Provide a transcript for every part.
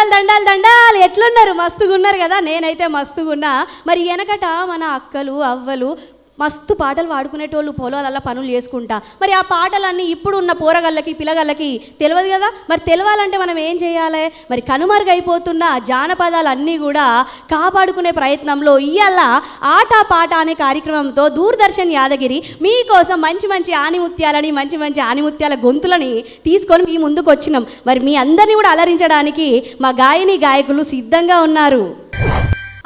దండాలు దండాలు దండాలు ఎట్లున్నారు? మస్తుగా ఉన్నారు కదా. నేనైతే మస్తుగా ఉన్నా. మరి వెనకట మన అక్కలు అవ్వలు మస్తు పాటలు పాడుకునేటోళ్ళు, పొలాలల్లో పనులు చేసుకుంటా. మరి ఆ పాటలన్నీ ఇప్పుడు ఉన్న పోరగళ్ళకి పిల్లగాళ్ళకి తెలియదు కదా. మరి తెలవాలంటే మనం ఏం చేయాలి? మరి కనుమరుగైపోతున్న జానపదాలన్నీ కూడా కాపాడుకునే ప్రయత్నంలో ఇవాళ ఆట పాట అనే కార్యక్రమంతో దూరదర్శన్ యాదగిరి మీకోసం మంచి మంచి ఆణిముత్యాలని, మంచి మంచి ఆణిముత్యాల గొంతులని తీసుకొని మీ ముందుకు వచ్చినాం. మరి మీ అందరినీ కూడా అలరించడానికి మా గాయని గాయకులు సిద్ధంగా ఉన్నారు.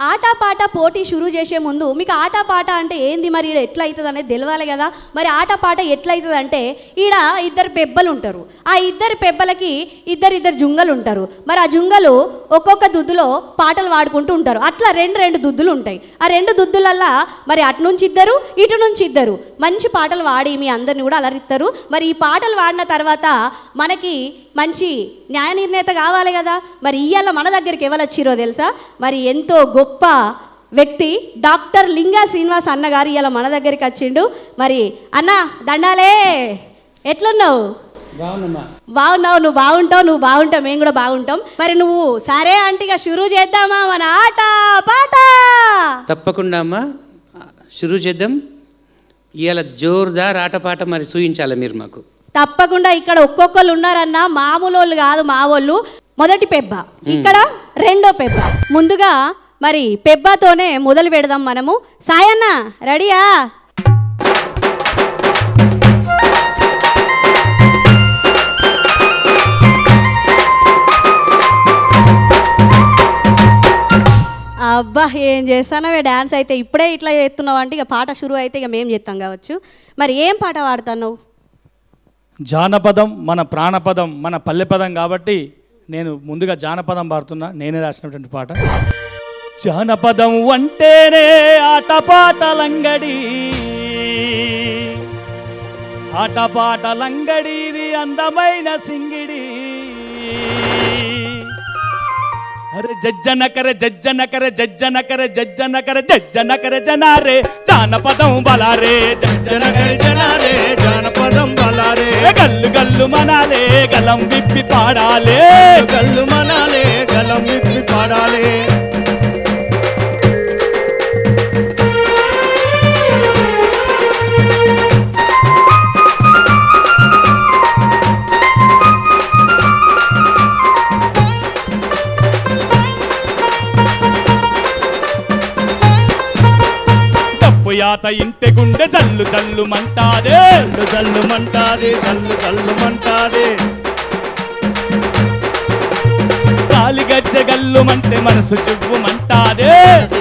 ఆటపాట పోటీ షురూ చేసే ముందు మీకు ఆటపాట అంటే ఏంది, మరి ఈడ ఎట్లా అవుతుంది అనేది తెలవాలి కదా. మరి ఆటపాట ఎట్లా అవుతుంది అంటే, ఈడ ఇద్దరు పెబ్బలు ఉంటారు. ఆ ఇద్దరు పెబ్బలకి ఇద్దరు జుంగలు ఉంటారు. మరి ఆ జుంగలు ఒక్కొక్క దుద్దులో పాటలు పాడుకుంటూ ఉంటారు. అట్లా రెండు దుద్దులు ఉంటాయి. ఆ రెండు దుద్దులల్లా మరి అటు నుంచి ఇద్దరు, ఇటు నుంచి ఇద్దరు మంచి పాటలు పాడి మీ అందరిని కూడా అలరిస్తారు. మరి ఈ పాటలు పాడిన తర్వాత మనకి మంచి న్యాయ నిర్ణేత కావాలి కదా. మరి ఇవాళ మన దగ్గరికి ఎవరు వచ్చిరో తెలుసా? మరి ఎంతో గొప్ప వ్యక్తి డాక్టర్ లింగా శ్రీనివాస్ అన్నగారు ఇవాళ మన దగ్గరికి వచ్చిండు. మరి అన్న దండాలే, ఎట్లున్నావు? బాగున్నావు, నువ్వు బాగుంటావు, మేము కూడా బాగుంటాం. మరి నువ్వు సరే అంటే ఇక షురూ చేద్దామా మన ఆట పాట? తప్పకుండా అమ్మా, షురూ చేద్దాం. ఇవాళ జోరుదార్ ఆటపాట మరి చూయించాలి మీరు మాకు. తప్పకుండా. ఇక్కడ ఒక్కొక్కరు ఉన్నారన్న, మామూలు వాళ్ళు కాదు మా వాళ్ళు. మొదటి పెబ్బ, ఇక్కడ రెండో పెబ్బ. ముందుగా మరి పెబ్బతోనే మొదలు పెడదాం మనము. సాయన్న రెడీయా? అబ్బా ఏం చేస్తానవే డ్యాన్స్ అయితే. ఇప్పుడే ఇట్లా చేస్తున్నావు అంటే ఇక పాట షురూ అయితే ఇక మేము చేస్తాం కావచ్చు. మరి ఏం పాట పాడుతున్నావు? జానపదం మన ప్రాణపదం, మన పల్లెపదం కాబట్టి నేను ముందుగా జానపదం పాడుతున్నా. నేనే రాసినటువంటి పాట. జానపదం అంటేనే ఆటపాటలంగడి, ఆటపాటలంగడిది అందమైన సింగిడి. అరే జజ్జనకర జజ్జనకర జజ్జనకర జజ్జనకర జజ్జనకర జనారే జానపదం బలారే, జజ్జనకర జనారే జానపదం బలారే. గల్లు గల్లు మనాలే గలం విప్పి పాడాలే, గల్లు మనాలే గలం విప్పి పాడాలే. యాత ఇంటి గుండె జల్లు జల్లు మంటాదే, జల్లు జల్లు మంటాదే, జల్లు జల్లు మంటాదే. గాలి గజ్జ గల్లు మంటే మనసు చువ్వు మంటాదే,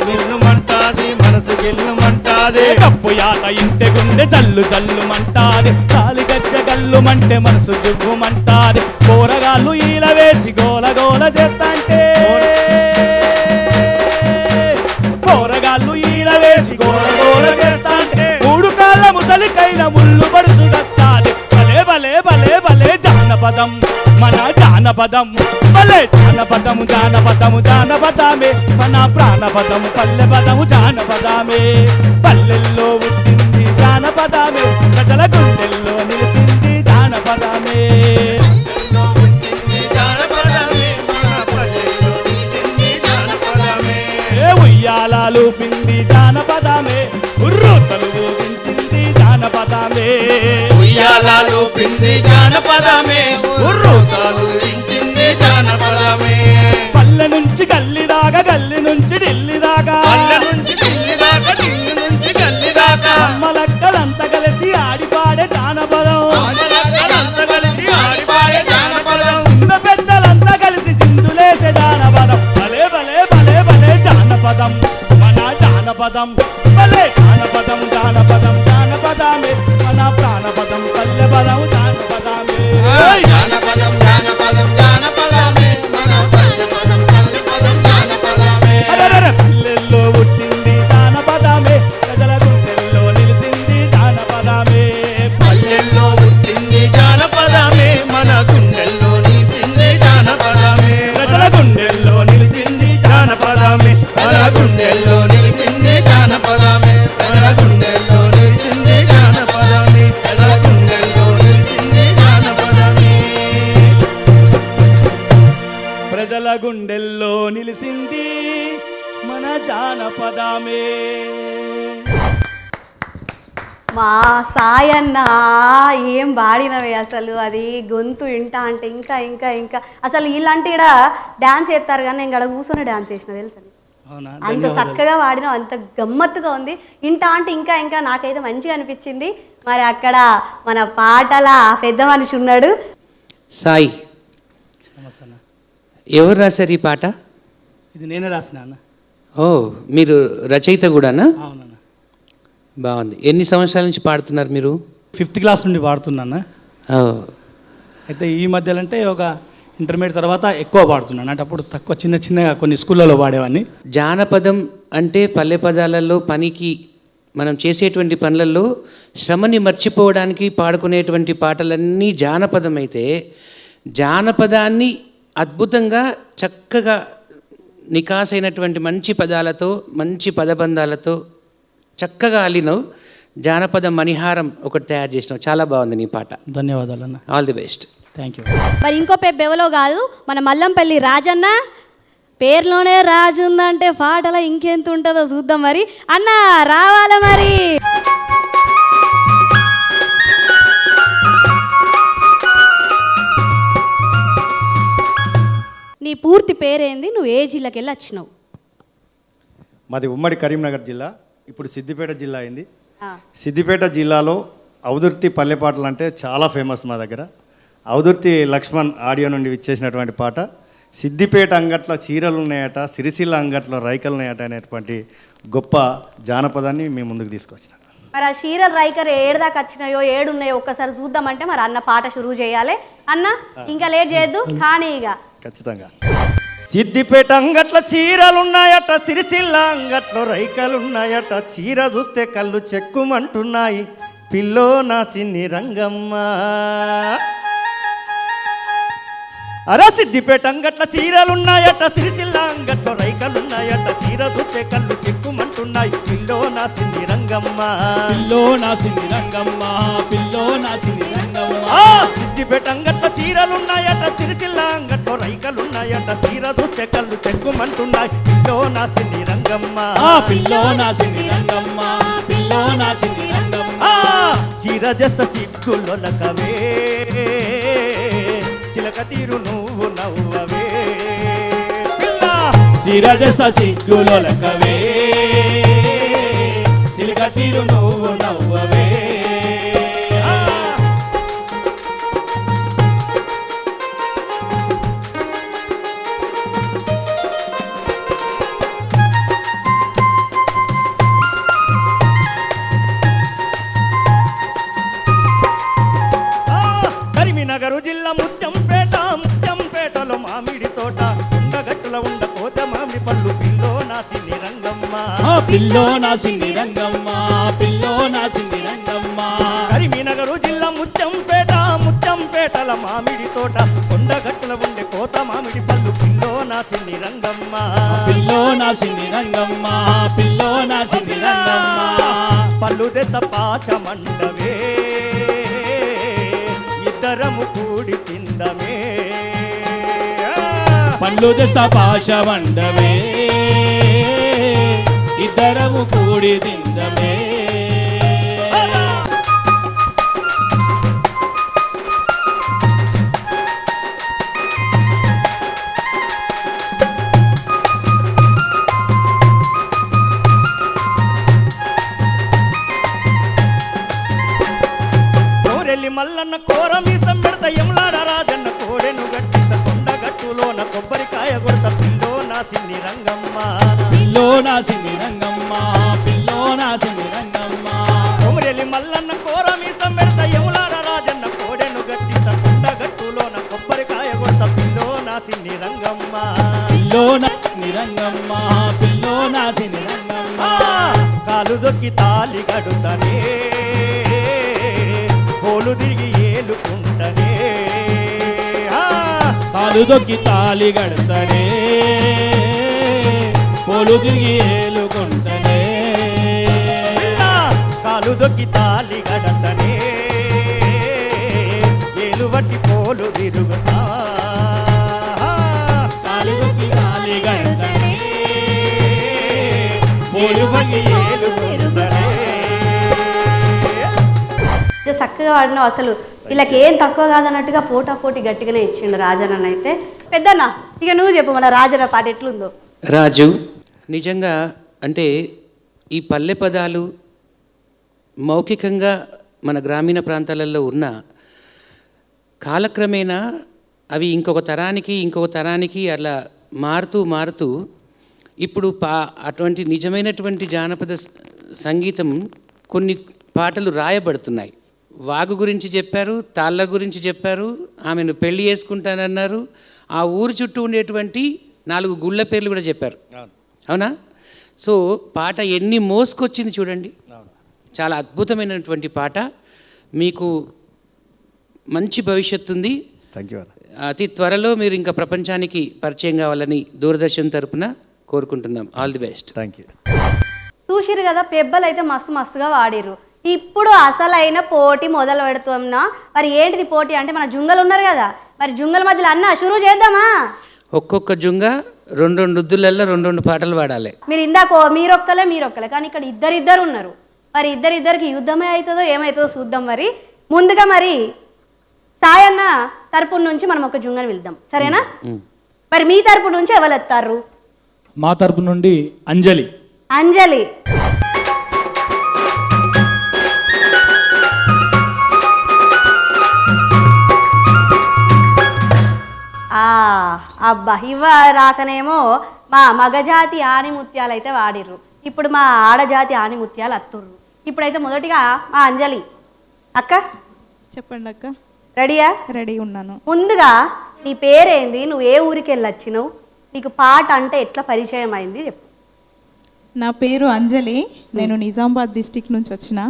గిల్లు మంటాది మనసు గిల్లు మంటాదే. కప్పు యాత ఇంటి గుండె జల్లు జల్లు మంటాదే, గాలి గజ్జ గల్లు మంటే మనసు చువ్వు మంటాదే. కూరగాళ్ళు ఈల వేసి గోల గోల చేస్తాంటే, కూరగాళ్ళు ఈల వేసి గోల గోల చేస్తాంటే, మూడు కాళ్ళ ముసలికైన ముళ్ళు పడుచుడస్తాది. భలే భలే భలే భలే జానపదం మన జానపదం, భలే జానపదము జానపదము జానపదమే మన ప్రాణపదము, పల్లె పదము జానపదమే. పల్లెల్లో పుట్టింది జానపదమే, ప్రజల గుండెల్లో నిలిచింది జానపదమే. ఉయ్యాలాలు పిండి జానపదమే, ఉర్రూతలు ఊగించింది జానపదమే. ఉయ్యాలాలు పిండి జానపదమే, ఉర్రూతలు ఊగించింది జానపదమే. పల్లె నుంచి గల్లి దాకా, గల్లి నుంచి ఢిల్లీ దాకా, పల్లె నుంచి ఢిల్లీ దాకా, ఢిల్లీ నుంచి గల్లి దాకా. అమ్మలక్కలంతా కలిసి ఆడిపాడే జానపదం, అమ్మలక్కలంతా కలిసి ఆడిపాడే జానపదం. చిన్న పెద్దలంతా కలిసి చిందులేసే జానపదం. భలే భలే భలే భలే జానపదం మన జానపదం, భలే జానపదం జానపదం జానపదమే మన ప్రాణపదం, పల్లె పదం జానపదమే. జానపదం జానపదం జానపదమే మన పల్లెపదం, పల్లెపదం జానపదమే. పల్లెల్లో పుట్టింది జానపదమే, ప్రజల గుండెల్లో నిలిచింది జానపదమే. పల్లెల్లో పుట్టింది జానపదమే, మన గుండెల్లో నిలిచింది జానపదమే. ప్రజల గుండెల్లో నిలిచింది జానపదమే, ప్రజల గుండెల్లో నిలిచింది జానపదమే. ప్రజల గుండెల్లో నిలిచింది జానపదమే, ప్రజల గుండెల్లో నిలిచింది జానపదమే. మన జానపదమే. మా సాయన్న ఏం పాడినవే అసలు, అది గొంతు వింటా అంటే ఇంకా ఇంకా ఇంకా అసలు ఇలాంటి ఇక్కడ డ్యాన్స్ చేస్తారు కానీ నేను ఇక్కడ కూర్చొని డ్యాన్స్ చేసిన తెలుసా అవునా, అంత చక్కగా వాడినావు, అంత గమ్మత్తుగా ఉంది. ఇంటా అంటే ఇంకా ఇంకా నాకైతే మంచిగా అనిపించింది. మరి అక్కడ మన పాటల పెద్ద మనిషి ఉన్నాడు సాయి. నమస్తే అన్న. ఎవరు రాశారు ఈ పాట? ఇది నేనే రాసిన అన్న. ఓ, మీరు రచయిత కూడానా? అవునన్న. బాగుంది. ఎన్ని సంవత్సరాల నుంచి పాడుతున్నారు మీరు? 5th క్లాస్ నుండి పాడుతున్నా. ఓ, అయితే ఈ మధ్యలో అంటే ఒక ఇంటర్మీడియట్ తర్వాత ఎక్కువ పాడుతున్నాను. అంటే అప్పుడు తక్కువ చిన్న చిన్నగా కొన్ని స్కూళ్ళలో పాడేవాడిని. జానపదం అంటే పల్లె పదాలలో పనికి మనం చేసేటువంటి పనులలో శ్రమని మర్చిపోవడానికి పాడుకునేటువంటి పాటలన్నీ జానపదం అయితే, జానపదాన్ని అద్భుతంగా చక్కగా నికాసైనటువంటి మంచి పదాలతో మంచి పదబంధాలతో చక్కగా అల్లినవు. జానపద మణిహారం ఒకటి తయారు చేసినావు. చాలా బాగుంది నీ పాట. ధన్యవాదాలు అన్న. All the best. Thank you. మరి ఇంకో బెవలో కాదు, మన మల్లంపల్లి రాజన్న. పేర్లోనే రాజు ఉందంటే పాటలో ఇంకెంత ఉంటుందో చూద్దాం. మరి అన్న రావాల మరి. నీ పూర్తి పేరేంది, నువ్వు ఏ జిల్లాకి వెళ్ళి వచ్చినావు? మాది ఉమ్మడి కరీంనగర్ జిల్లా, ఇప్పుడు సిద్దిపేట జిల్లా అయింది. సిద్దిపేట జిల్లాలో ఔదుర్తి పల్లె పాటలు అంటే చాలా ఫేమస్ మా దగ్గర. ఔదుర్తి లక్ష్మణ్ ఆడియో నుండి విచ్చేసినటువంటి పాట సిద్దిపేట అంగట్లో చీరలు ఉన్నాయట, సిరిసిల్ల అంగట్లో రైకలు ఉన్నాయట అనేటువంటి గొప్ప జానపదాన్ని మీ ముందుకు తీసుకొచ్చిన. మరి ఆ చీరల రైకర్ ఏడుదాకా వచ్చినాయో ఏడున్నాయో ఒక్కసారి చూద్దామంటే మరి అన్న పాట షురువు చేయాలి. అన్న ఇంకా లేట్ చేయొద్దు కానీ ఇక ఖచ్చితంగా. సిద్దిపేట అంగట్లో చీరలున్నాయట, సిరిసిల్ల అంగట్లో రైకలున్నాయట, చీర చూస్తే కళ్ళు చెక్కుమంటున్నాయి, పిల్లో నా చిన్ని రంగమ్మ. అరే సిద్దిపేట అంగట్ల చీరలున్నాయట, సిరిసిల్ల అంగట్లో రైకలున్నాయట, చీర చూస్తే కళ్ళు చెక్కుమంటున్నాయి, పిల్లో నా చిన్ని రంగమ్మ. పిల్లో నా సిన్ని రంగమ్మ, పిల్లో నా సిన్ని రంగమ్మ. సిద్దిపేట అంగట్లో చీరలున్నాయట, సిరిసిల్ల అంగట్లో రైకలున్నాయట, చీర చూస్తే కళ్ళు చెక్కుమంటున్నాయి, పిల్లో నా చిన్ని రంగమ్మ. పిల్లో నా సిన్ని రంగమ్మ, పిల్లో నా సిన్ని రంగమ్మ. చీర చేస్త చిక్కులొలకవే, చిలక తీరు నువ్వు నవ్వవే, చీర చేస్తా చిక్కులొలకవే, చిలక తీరు నువ్వు నవ్వవే. కరీంనగర్ జిల్లా ముత్యంపేటలో మామిడి తోట, ఉండగట్టుల ఉండకోత మామిడి పళ్ళు, పిల్లో నా చిన్ని రంగమ్మ. పిల్లో నా సిన్ని రంగమ్మ, పిల్లో నా సిన్ని రంగమ్మ. కరీంనగర్ జిల్లా ముత్యంపేటల మామిడి తోట, ఉండగట్టుల ఉండే కోత మామిడి పళ్ళు, పిల్లో నా చిన్ని రంగమ్మ. పిల్లో నా సిన్ని రంగమ్మ, పిల్లో నా సిన్ని రంగమ్మ. పళ్ళు దెత్త పాచ మండవే, ఇద్దరము కూడి తిందమే, పళ్ళు తెస్తా పాశ మండవే, ఇద్దరము కూడి తిందమే. కోరెల్లి మల్లన్న కోరమీసం పెడత, ఎములాడ రాజన్న కోడెను గట్టిత, కొండగట్టులోన కొబ్బరికాయ కొడత, పిల్లో నా చిన్ని రంగమ్మ. పిల్లో నా సిన్ని రంగమ్మ, పిల్లో నా సిన్ని రంగమ్మ. కోరెల్లి మల్లన్న కోరమీసం పెడత, ఎములాడ రాజన్న కోడెను గట్టిత, కొండగట్టులోన కొబ్బరికాయ కొడత, పిల్లో నా చిన్ని రంగమ్మ. పిల్లో నా సిన్ని రంగమ్మ, పిల్లో నా సిన్ని రంగమ్మ. కాలు దొక్కి తాలి గడుతనే, కోలు తిరిగి ఏలుకుంటనే, కాలు దొక్కి తాలి గడతనే, పోలు తిరిగి ఏలుకుంటనే. కాలు దొక్కి తాలి గడతనే, ఏలు బట్టి పోలు తిరుగుతా, కాలు దొక్కి తాలి గడతనే, ఊరువని ఏలుముందరే. ఇక చక్కగా వాడినావు అసలు. వీళ్ళకి ఏం తక్కువ కాదన్నట్టుగా పోటీ గట్టిగానే ఇచ్చిండు రాజన్న అయితే. పెద్దన్న ఇక నువ్వు చెప్పు మన రాజన్న పాట ఎట్లుందో. రాజు నిజంగా అంటే ఈ పల్లె పదాలు మౌఖికంగా మన గ్రామీణ ప్రాంతాలలో ఉన్న కాలక్రమేణా అవి ఇంకొక తరానికి అలా మారుతూ ఇప్పుడు అటువంటి నిజమైనటువంటి జానపద సంగీతం కొన్ని పాటలు రాయబడుతున్నాయి. వాగు గురించి చెప్పారు, తాళ్ళ గురించి చెప్పారు, ఆమెను పెళ్లి చేసుకుంటానన్నారు, ఆ ఊరు చుట్టూ ఉండేటువంటి 4 గుళ్ళ పేర్లు కూడా చెప్పారు. అవునా? సో పాట ఎన్ని మోసుకొచ్చింది చూడండి. చాలా అద్భుతమైనటువంటి పాట. మీకు మంచి భవిష్యత్తు ఉంది. Thank you. అతి త్వరలో మీరు ఇంకా ప్రపంచానికి పరిచయం కావాలని దూరదర్శన్ తరపున కోరుకుంటున్నాం. All the best. Thank you. చూసిరు కదా, పెబ్బలు అయితే మస్తుగా వాడిర్రు. ఇప్పుడు అసలైన పోటీ మొదలు పెడుతున్నా. మరి ఏంటిది పోటీ అంటే మన జుంగలు ఉన్నారు కదా, మరి జుంగల మధ్యలో అన్న షురూ చేద్దామా? ఒక్కొక్క జుంగ 2 రుద్దులల్లో 2 పాటలు పాడాలి. మీరు ఇందాక మీరొక్కలే కానీ ఇక్కడ ఇద్దరు ఉన్నారు. మరి ఇద్దరికి యుద్ధమే అవుతుందో ఏమవుతుందో చూద్దాం. మరి ముందుగా మరి సాయన్న తరపు నుంచి మనం ఒక జుంగని వెళ్దాం, సరేనా? మరి మీ తరపు నుంచి ఎవరు ఎత్తారు? మా తరపు నుండి అంజలి. అబ్బా, ఇవ రాకనేమో మా మగజాతి ఆణిముత్యాలు అయితే వాడిర్రు. ఇప్పుడు మా ఆడజాతి ఆణిముత్యాలు అత్తుర్రు. ఇప్పుడైతే మొదటిగా మా అంజలి అక్క చెప్పండి అక్క. రెడీయా? రెడీ ఉన్నాను. ముందుగా నీ పేరేంది, నువ్వు ఏ ఊరికి వెళ్ళొచ్చినావు, నీకు పాట అంటే ఎట్లా పరిచయం అయింది చెప్పు. నా పేరు అంజలి. నేను నిజామాబాద్ డిస్టిక్ నుంచి వచ్చిన.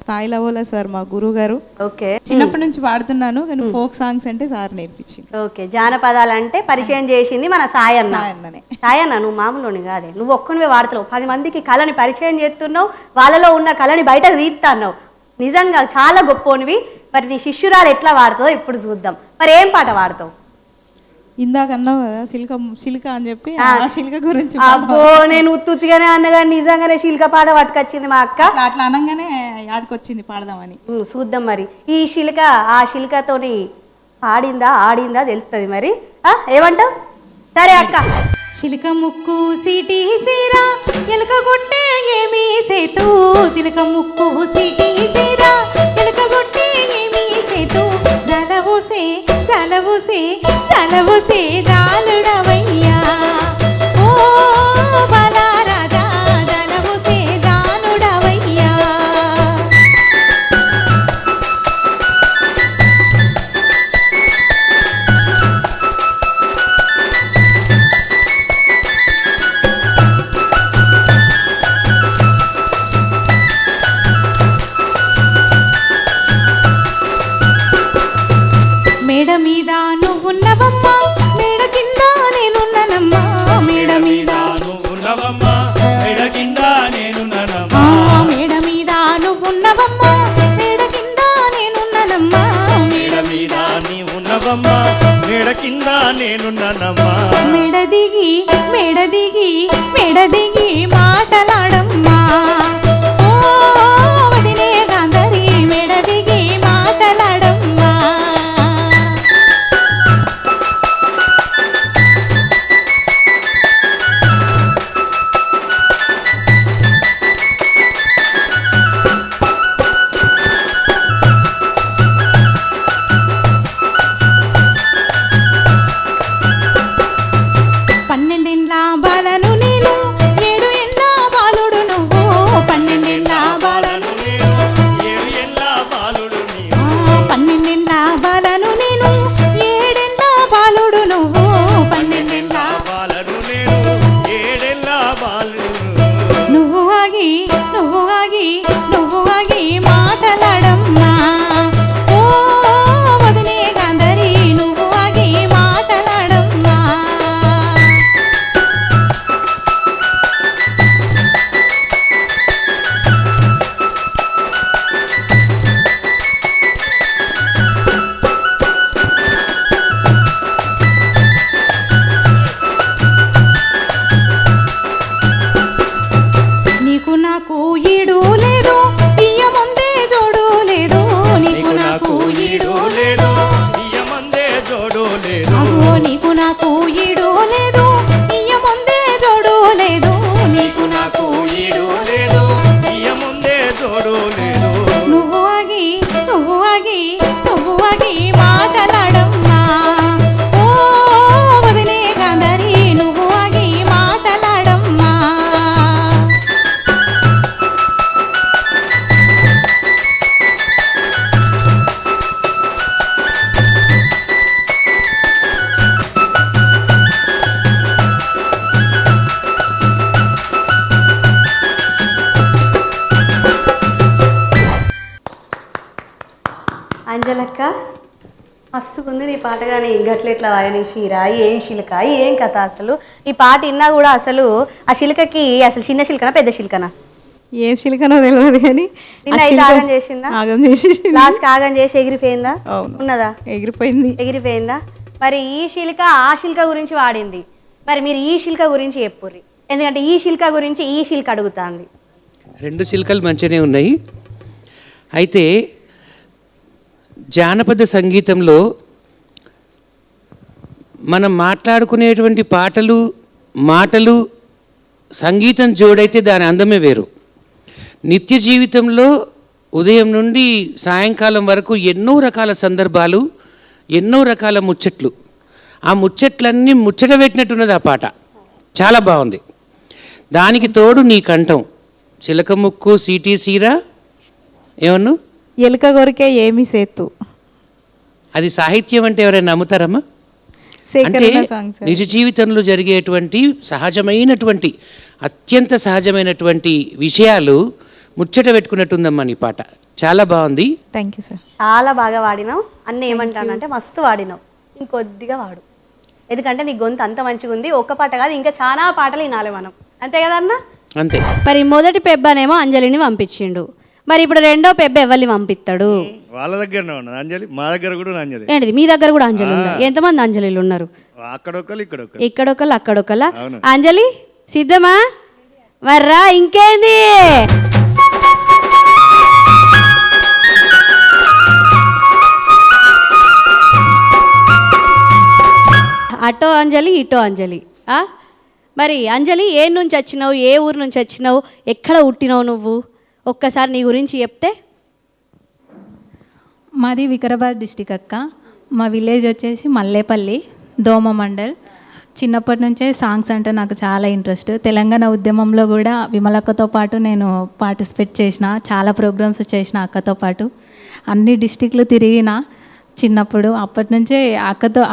స్థాయి లెవెల్ సార్ మా గురువు గారు. ఓకే. చిన్నప్పటి నుంచి పాడుతున్నాను కానీ ఫోక్ సాంగ్స్ అంటే సార్ నేర్పించింది. ఓకే. జానపదాలు అంటే పరిచయం చేసింది మన సాయన్ననే. సాయన్న నువ్వు మామూలుని కాదే, నువ్వు ఒక్కనివే వాడుతున్నావు. 10 మందికి కళని పరిచయం చేస్తున్నావు, వాళ్ళలో ఉన్న కళని బయటకు తీస్తున్నావు. నిజంగా చాలా గొప్పనివి. మరి నీ శిష్యురాలు ఎట్లా వాడుతుందో ఇప్పుడు చూద్దాం. మరి ఏం పాట వాడతావు? ఇందాక అన్నావు కదా శిల్క అని చెప్పి ఆ శిల్క గురించి. అబ్బో, నేను ఉత్తుగానే అన్నగా నిజంగానే శిల్క పాట పట్టుకొచ్చింది మా అక్క. అట్లా అనగానే యాదకొచ్చింది పాడదామని. చూద్దాం మరి ఈ శిల్క ఆ శిల్కతోని పాడిందా ఆడిందా తెలుస్తుంది. మరి ఏమంటావు? సరే అక్క. శిల్క ముక్కు సిటీ సీరా ఎలుక గుట్టే ఏమీ సేతు, శిల్క ముక్కు సిటీ సీరా ఎలుక గుట్టే ఏమీ సేతు, తలవుసే దాలుడవయ్యా ఓ బలారాజా, తలవుసే దాలుడవయ్యా. మేడ మీద నువ్వున్నవమ్మా, మేడ కింద నేనున్నానమ్మా, మేడ మీద నువ్వున్నవమ్మా, మేడ కింద నేనున్నానమ్మా, మేడ మీద నువ్వున్నవమ్మా, మేడ కింద నేనున్నానమ్మా, మేడ మీద నీవున్నవమ్మా, మేడ కింద నేనున్నానమ్మా. మేడ దిగి మాటలాడమ్మా ఓ వదిలే గాంధరి, మేడ దిగి మాటలాడమ్మా. పన్నెండేండ్ల బాలను నేను 7 ఏండ్ల అంజలక్క మస్తుకుంది నీ పాట, కానీ గట్లెట్లా వాయని షీరా ఏం శిలక ఏం కథ అసలు? ఈ పాట విన్నా కూడా అసలు ఆ శిలకకి అసలు చిన్న శిలకనా పెద్ద శిలకనా? ఏ శిల్కనో తెలియదు కానీ నిన్న అయితే ఆగం చేసిందా? ఆగం చేసి లాస్ట్ ఆగం చేసి ఎగిరిపోయిందా? అవును. ఉన్నదా? ఎగిరిపోయింది. ఎగిరిపోయిందా? మరి ఈ శిల్క ఆ శిల్క గురించి వాడింది, మరి మీరు ఈ శిల్క గురించి చెప్పుర్రి, ఎందుకంటే ఈ శిల్క గురించి ఈ శిల్క అడుగుతాంది. రెండు శిల్కలు మంచిగానే ఉన్నాయి. అయితే జానపద సంగీతంలో మనం మాట్లాడుకునేటువంటి పాటలు మాటలు సంగీతం జోడైతే దాని అందమే వేరు. నిత్య జీవితంలో ఉదయం నుండి సాయంకాలం వరకు ఎన్నో రకాల సందర్భాలు, ఎన్నో రకాల ముచ్చట్లు, ఆ ముచ్చట్లన్నీ ముచ్చట పెట్టినట్టున్నది ఆ పాట. చాలా బాగుంది. దానికి తోడు నీ కంఠం చిలక ముక్కు సీటీ సీరా ఏమన్నా ఎలుక కొరికే ఏమి సేతు, అది సాహిత్యం అంటే ఎవరైనా నమ్ముతారమ్మా? అంటే సేకరణ సాంగ్స్. నిజ జీవితంలో జరిగేటువంటి సహజమైనటువంటి అత్యంత సహజమైనటువంటి విషయాలు ముచ్చట పెట్టుకున్నట్టుందమ్మా నీ పాట. చాలా బాగుంది. Thank you sir. చాలా బాగా వాడినావు. అన్న ఏమంటానంటే మస్తు వాడినావు, ఇంకొద్దిగా వాడు, ఎందుకంటే నీ గొంతు అంత మంచిగా ఉంది. ఒక్క పాట కాదు, ఇంకా చాలా పాటలు వినాలి మనం, అంతే కదా అన్న? అంతే. మరి మొదటి పెబ్బనేమో అంజలిని పంపించిండు, మరి ఇప్పుడు రెండో పెబ్బ ఎవరిని పంపిస్తాడు? వాళ్ళ దగ్గరనే ఉన్నది అంజలి, మా దగ్గర కూడా ఉంది అంజలి. ఏంటిది మీ దగ్గర కూడా అంజలి ఉందా? ఎంతమంది అంజలిలు ఉన్నారు? అక్కడొక్కరు ఇక్కడొక్కరు. ఇక్కడొకళ్ళు అక్కడొకళ్ళ. అవును. అంజలి సిద్ధమా? మర్రా ఇంకేంది? అటో అంజలి ఇటో అంజలి. మరి అంజలి ఏ నుంచి వచ్చినావు, ఏ ఊరు నుంచి వచ్చినావు, ఎక్కడ పుట్టినావు నువ్వు? ఒక్కసారి నీ గురించి చెప్తే. మాది వికారాబాద్ డిస్టిక్ అక్క. మా విలేజ్ వచ్చేసి మల్లేపల్లి, దోమ మండల్. చిన్నప్పటి నుంచే సాంగ్స్ అంటే నాకు చాలా ఇంట్రెస్ట్. తెలంగాణ ఉద్యమంలో కూడా విమలక్కతో పాటు నేను పార్టిసిపేట్ చేసిన, చాలా ప్రోగ్రామ్స్ చేసిన అక్కతో పాటు. అన్ని డిస్టిక్లు తిరిగిన చిన్నప్పుడు. అప్పటి నుంచే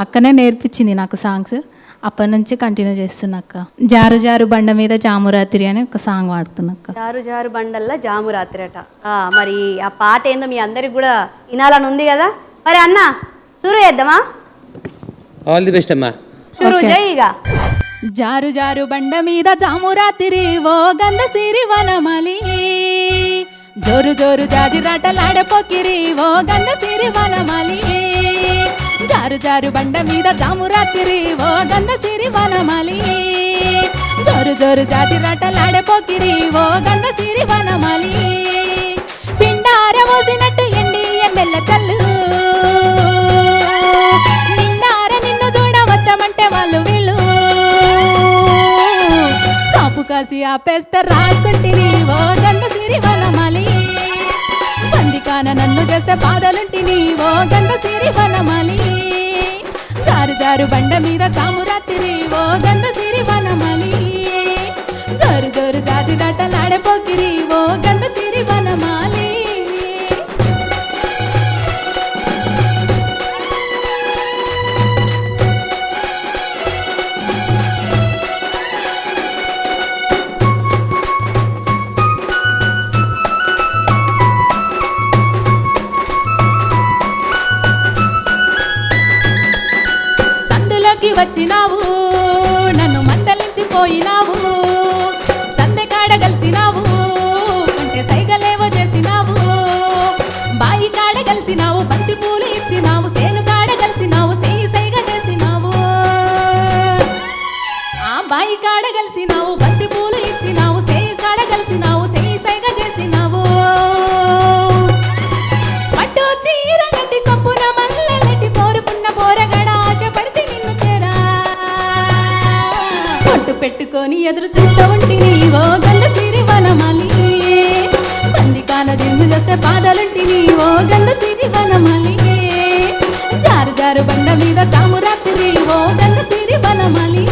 అక్కనే నేర్పించింది నాకు సాంగ్స్. అప్పటి నుంచి కంటిన్యూ చేస్తున్నాక్క. జారు జారు బండ మీద జామురాత్రి అని ఒక సాంగ్ పాడుతున్నాక్క. జారు జారు బండల్లా జాము రాత్రి అట. మరి ఆ పాట ఏందో మీ అందరికి కూడా వినాలని ఉంది కదా. మరి అన్న షురు చేద్దామా? ఆల్ ది బెస్ట్ అమ్మా. షురు చేయిగా. జారు జారు బండ మీద జామురాత్రి ఓ గంధ సిరి వనమలి, జోరు జోరు జాజిరాటలాడే పొకిరి ఓ గంధ సిరి వనమలి. జారు జారు బండ మీద జామురాత్రి ఓ గంధ సిరి వనమలి, జోరు జోరు జాజిరాటలాడే పొకిరి ఓ గంధ సిరి వనమలి. పిండార మోసినట్టు ఎండి ఎన్నెల్ల చల్లు, నిండార నిన్ను చూడవచ్చమంటే వాళ్ళు వీళ్ళు. కాపు కాసి ఆపేస్తే రాకుంటిని ఓ గంధ సిరి వనమలి. పందికాన నన్ను చేస్తే బాధలుంటిని ఓ గంధ సిరి వనమలి. జారు జారు బండ మీద జామురాత్రి ఓ గంధ సిరి వనమలి, జోరు జోరు జాతి దట్టలాడే పొకిరి ఓ గంధ సిరి వనమాలి. వచ్చినావు నన్ను మందలించిపోయినావు, సందె కాడ కలిసినావు అంటే సైగలేవో చేసినావు. బాయి కాడ కలిసినావు బంతి పూలు ఇచ్చినావు, సేను కాడ కలిసినావు సేయి సైగ చేసినావు. ఆ బాయి కాడ కలిసినావు బంతి పూలు ఇచ్చినావు, సేయి కాడ కలిసినావు సేయి సైగ చేసినావు. పట్టు చీర గట్టి కప్పున మల్లెలెట్టి కోరుకున్న పోరగడ ఆశపడితే నిన్ను చేరా పట్టు పెట్టుకొని ఎదురు చూస్తూ ఉంటిని ఓ గంధ సిరి వనమలి. పందికాన దిన్ను చేస్తే పాదాలుంటిని ఓ గంధ సిరి వనమలి. జారు జారు బండ మీద జామురాత్రి ఓ గంధ సిరి వనమలి,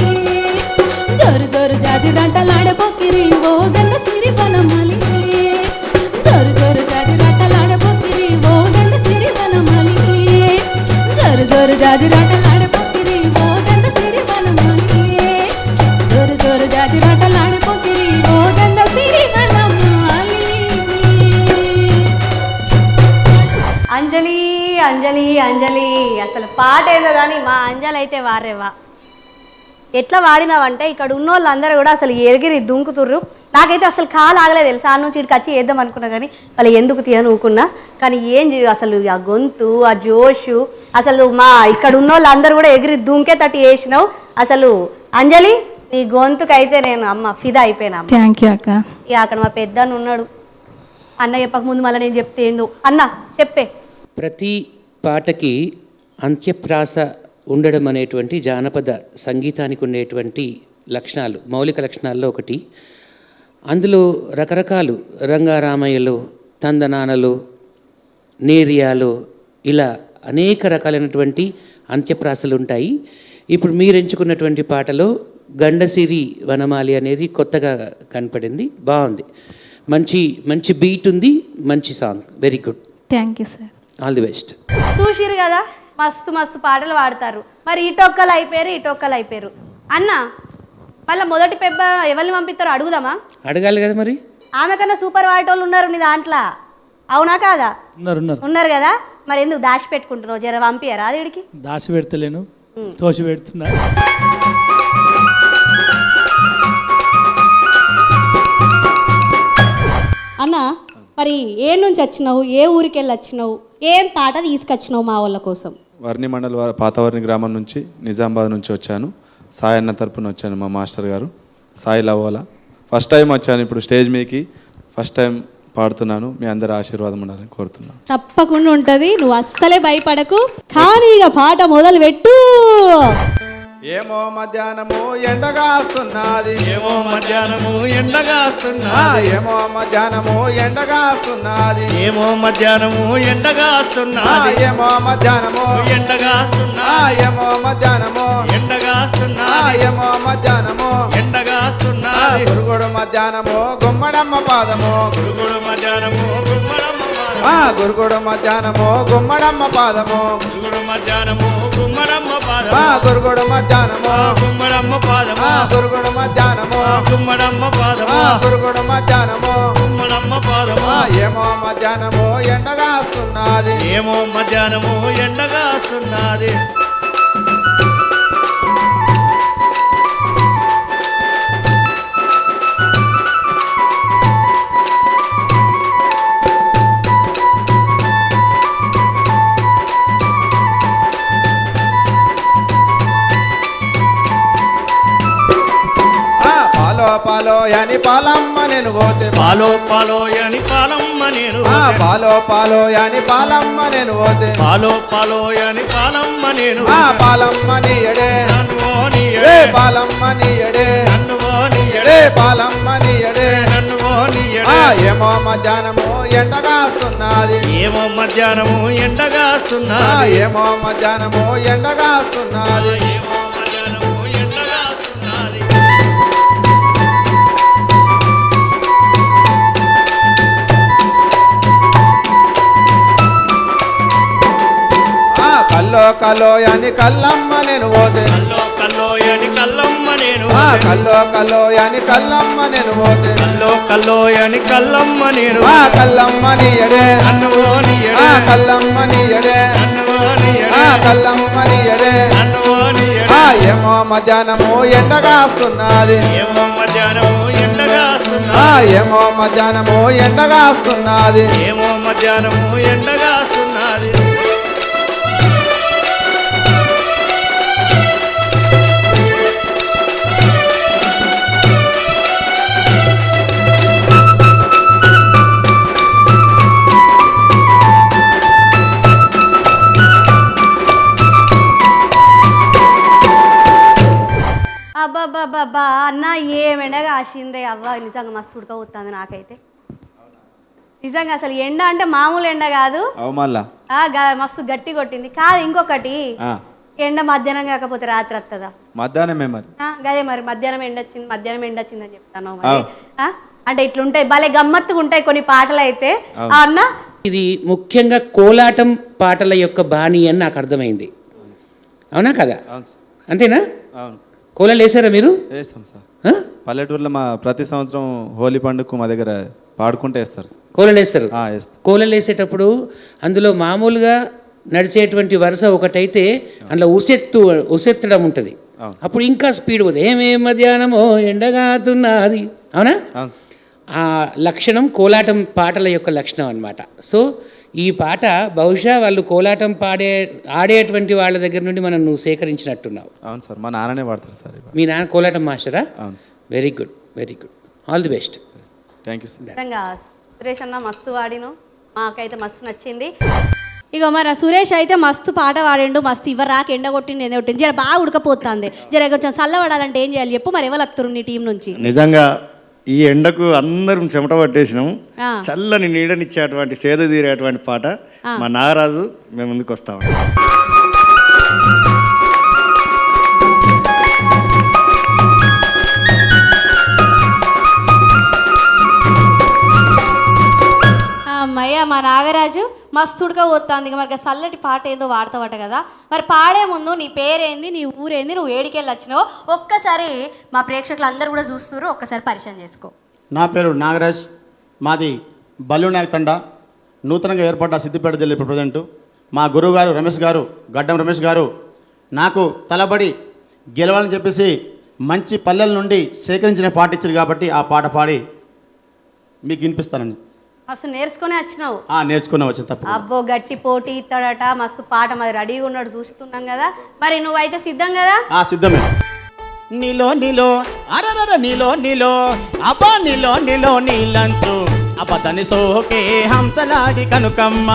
జోరు జోరు జాజి దంటలాడే పొక్కిరి ఓ గంధ సిరి వనమలి. జోరు జోరు జాజి దంటలాడే పొక్కిరి ఓ గంధ సిరి వనమలి, జోరు జోరు జాజి దంటలాడే పొక్కిరి ఓ గంధ సిరి వనమలి. జోరు జోరు జాజి దంటలాడే పొక్కిరి ఓ గంధ సిరి వనమలి. అంజలి అంజలి అంజలి అసలు పాట ఏదో కానీ మా అంజలి అయితే వారేవా ఎట్లా వాడినావంటే ఇక్కడ ఉన్న వాళ్ళందరూ కూడా అసలు ఎగిరి దుంకుతుర్రు. నాకైతే అసలు కాలు ఆగలేదు తెలుసు. ఆ నుంచి ఇక్కడికి వచ్చి వేద్దాం అనుకున్నా కానీ వాళ్ళు ఎందుకు తీయని ఊకున్నా. కానీ అసలు ఆ గొంతు ఆ జోషు అసలు మా ఇక్కడ ఉన్న వాళ్ళందరూ కూడా ఎగిరి దుంకే తట్టి వేసినావు. అసలు అంజలి నీ గొంతుకైతే నేను అమ్మ ఫిదా అయిపోయినా. థ్యాంక్ యూ అక్క. ఇక అక్కడ మా పెద్ద ఉన్నాడు. అన్న చెప్పక ముందు మళ్ళీ నేను చెప్తే ఏండు అన్న చెప్పే. ప్రతి పాటకి అంత్యప్రాస ఉండడం అనేటువంటి జానపద సంగీతానికి ఉండేటువంటి లక్షణాలు, మౌలిక లక్షణాల్లో ఒకటి. అందులో రకరకాలు రంగారామయ్యలు, తందనానలు, నేరియాలు, ఇలా అనేక రకాలైనటువంటి అంత్యప్రాసలు ఉంటాయి. ఇప్పుడు మీరు ఎంచుకున్నటువంటి పాటలో గండసిరి వనమాలి అనేది కొత్తగా కనపడింది, బాగుంది. మంచి మంచి బీట్ ఉంది, మంచి song, very good. Thank you sir. All the best. చూసిరు కదా మస్తు మస్తు పాటలు పాడతారు. మరి ఇటొక్కలు అయిపోయారు. అన్న మళ్ళీ మొదటి పెబ్బ ఎవరిని పంపిస్తారో అడుగుదామా? అడగాలి కదా మరి. ఆమె కన్నా సూపర్ వాడేటోళ్ళు ఉన్నారు నీ దాంట్లో, అవునా కాదా? ఉన్నారు కదా. మరి ఎందుకు దాచి పెట్టుకుంటున్నావు? జర పంపియరా అది వీడికి. దాచి పెడతలేను, తోసి పెడుతున్నా. అన్న మరి ఏ నుంచి వచ్చినావు, ఏ ఊరికి వెళ్ళి వచ్చినావు, ఏం పాట తీసుకొచ్చినావు మా వాళ్ళ కోసం? వర్ణి మండల్ పాతవర్ణి గ్రామం నుంచి, నిజామాబాద్ నుంచి వచ్చాను. సాయి అన్న తరపున వచ్చాను, మా మాస్టర్ గారు సాయి లవ్వాల. ఫస్ట్ టైం వచ్చాను ఇప్పుడు స్టేజ్ మీదకి, ఫస్ట్ టైం పాడుతున్నాను. మీ అందరి ఆశీర్వాదం ఉండాలని కోరుతున్నాను. తప్పకుండా ఉంటుంది, నువ్వు అస్సలే భయపడకు. కానీ ఇక పాట మొదలు పెట్టు. ఏమో మధ్యాహ్నము ఎండగాస్తున్నది, ఏమో మధ్యాహ్నము ఎండగాస్తున్నది, ఏమో మధ్యాహ్నము ఎండగాస్తున్నది, ఏమో మధ్యాహ్నము ఎండగాస్తున్నది, ఏమో మధ్యాహ్నము ఎండగాస్తున్నది, ఏమో మధ్యాహ్నము ఎండగాస్తున్నది, ఏమో మధ్యాహ్నము ఎండగాస్తున్నది. గురుగుడు మధ్యాహ్నము గుమ్మడమ్మ పాదము, గురుగుడు మధ్యాహ్నము గుమ్మడమ్మ పాదము, గురుగుడు మధ్యాహ్నము గుమ్మడమ్మ పాదము, గురుగుడు మధ్యాహ్నము గుమ్మడమ్మ పాదము, గురుగుడు మధ్యాహ్నము గుమ్మడమ్మ పాదము, గురుగుడు మధ్యాహ్నము గుమ్మడమ్మ పాదము, గురుగుడు మధ్యాహ్నము గుమ్మడమ్మ పాదము. ఏమో మధ్యాహ్నము ఎండగాస్తున్నది, ఏమో మధ్యాహ్నము ఎండగాస్తున్నది. పాలో అని పాలమ్మ నేను పోతే, పాలో పాలో అని పాలమ్మ నేను పాలో అని పాలమ్మ నేను పోతే, పాలో పాలో అని పాలమ్మ నేను పాలమ్మ నీయడే నన్ను నీయడే, పాలమ్మ నీయడే నన్ను నీయడే, పాలమ్మ నీయడే నన్ను నీయడే. ఏమో మధ్యాహ్నము ఎండగాస్తున్నది, ఏమో మధ్యాహ్నము ఎండగాస్తున్నది, ఏమో మధ్యాహ్నము ఎండగాస్తున్నది. ఏమో మధ్యాహ్నము ఎండగాస్తున్నది. కల్లో అని కల్లమ్మ నేను పోతే, కల్లో కల్లో అని కల్లమ్మ నేను కల్లో అని కల్లమ్మ నేను పోతే, కల్లో అని కల్లమ్మ నేను కల్లమ్మ నీయడే నన్ను నీయడే, కల్లమ్మ నీయడే నన్ను నీయడే, కల్లమ్మ నీయడే నన్ను నీయడే. ఏమో మధ్యాహ్నము ఎండగాస్తున్నది, ఏమో మధ్యాహ్నము ఎండగాస్తున్నది, ఏమో మధ్యాహ్నము ఎండగాస్తున్నది. ఏమో మధ్యాహ్నము ఎండగాస్తున్నది. అబ్బాబ్బాబ్బా అన్న ఏమెండగా ఆసిందే అవ్వ. నిజంగా మస్తు ఉడకపోతుంది నాకైతే. నిజంగా అసలు ఎండ అంటే మామూలు ఎండ కాదు, మస్తు గట్టి కొట్టింది. కాదు ఇంకొకటి, ఎండ మధ్యాహ్నం కాకపోతే రాత్రి వస్తుందా? మధ్యాహ్నమే మరి. గదే మరి మధ్యాహ్నం ఎండ వచ్చింది అని చెప్తాను మరి. అంటే ఇట్లుంటాయి, భలే గమ్మత్తుగా ఉంటాయి కొన్ని పాటలు అయితే అన్న. ఇది ముఖ్యంగా కోలాటం పాటల యొక్క బాణి అని నాకు అర్థమైంది, అవునా కదా? అంతేనా? అవును. కోలాలు వేసారా మీరు? వేస్తాం సార్. పల్లెటూరులో మా ప్రతి సంవత్సరం హోలీ పండుగకు మా దగ్గర పాడుకుంటే వేస్తారు. కోలలు వేస్తారు. వేస్తారు. కోలలు వేసేటప్పుడు అందులో మామూలుగా నడిచేటువంటి వరుస ఒకటైతే అందులో ఉసెత్తడం ఉంటుంది. అప్పుడు ఇంకా స్పీడ్ పోతుంది. ఏమే మధ్యాహ్నమో ఎండగాతున్నది, అవునా? ఆ లక్షణం కోలాటం పాటల యొక్క లక్షణం అన్నమాట. సో ఈ పాట బహుశా వాళ్ళు కోలాటం ఆడేటువంటి వాళ్ళ దగ్గర నుండి మనం నువ్వు సేకరించినట్టున్నావు. అవును సార్, మా నాన్ననే పాడతారు సార్. మీ నాన్న కోలాటం మాస్టరా? అవును sir. Very good, very good, all the best. Thank you sir. నిజంగా సురేష్ అన్న మస్తు వాడిను, మాకైతే మస్తు నచ్చింది. ఇక మరి సురేష్ అయితే మస్తు పాట పాడిండు, మస్తు ఇవ్వరాక ఎండ కొట్టింది, ఎండ కొట్టింది, జర బాగా ఉడకపోతుంది, జర కొంచెం చల్లబడాలంటే ఏం చేయాలి చెప్పు? మరి ఎవరు వస్తారు నీ టీం నుంచి? నిజంగా ఈ ఎండకు అందరం చెమట పట్టేసినాం. చల్లని నీడనిచ్చేటువంటి సేద తీరేటువంటి పాట మా నాగరాజు మేము ముందుకు వస్తాం. అమ్మయ్య మా నాగరాజు మస్తు ఉడకపోతుంది. ఇక మరి చల్లటి పాట ఏదో వాడతావట కదా, మరి పాడే ముందు నీ పేరేంది, నీ ఊరేంది, నువ్వు ఏడికెళ్ళి వచ్చినావు ఒక్కసారి మా ప్రేక్షకులు అందరూ కూడా చూస్తున్నారు, ఒక్కసారి పరిచయం చేసుకో. నా పేరు నాగరాజ్, మాది బల్లూనాయక్ తండా, నూతనంగా ఏర్పడ్డ సిద్దిపేట జిల్లా ఇప్పుడు ప్రజెంటు. మా గురువు గారు రమేష్ గారు, గడ్డం రమేష్ గారు నాకు తలబడి గెలవాలని చెప్పేసి మంచి పల్లెల నుండి సేకరించిన పాట ఇచ్చారు కాబట్టి ఆ పాట పాడి మీకు వినిపిస్తానండి. అసలు నేర్చుకునే వచ్చినావు? నేర్చుకునే వచ్చింది. తప్ప అబ్బో గట్టి పోటీ ఇస్తాడట, మస్తు పాట మరి రెడీగా ఉన్నాడు చూస్తున్నాం కదా. మరి నువ్వైతే సిద్ధం కదా? సిద్ధమే. నీలో నీలో అరరర నీలో నీలో అబ్బా నీలో నీలో నీలంచు అబదని సోకే హంసలాడి కనుకమ్మ,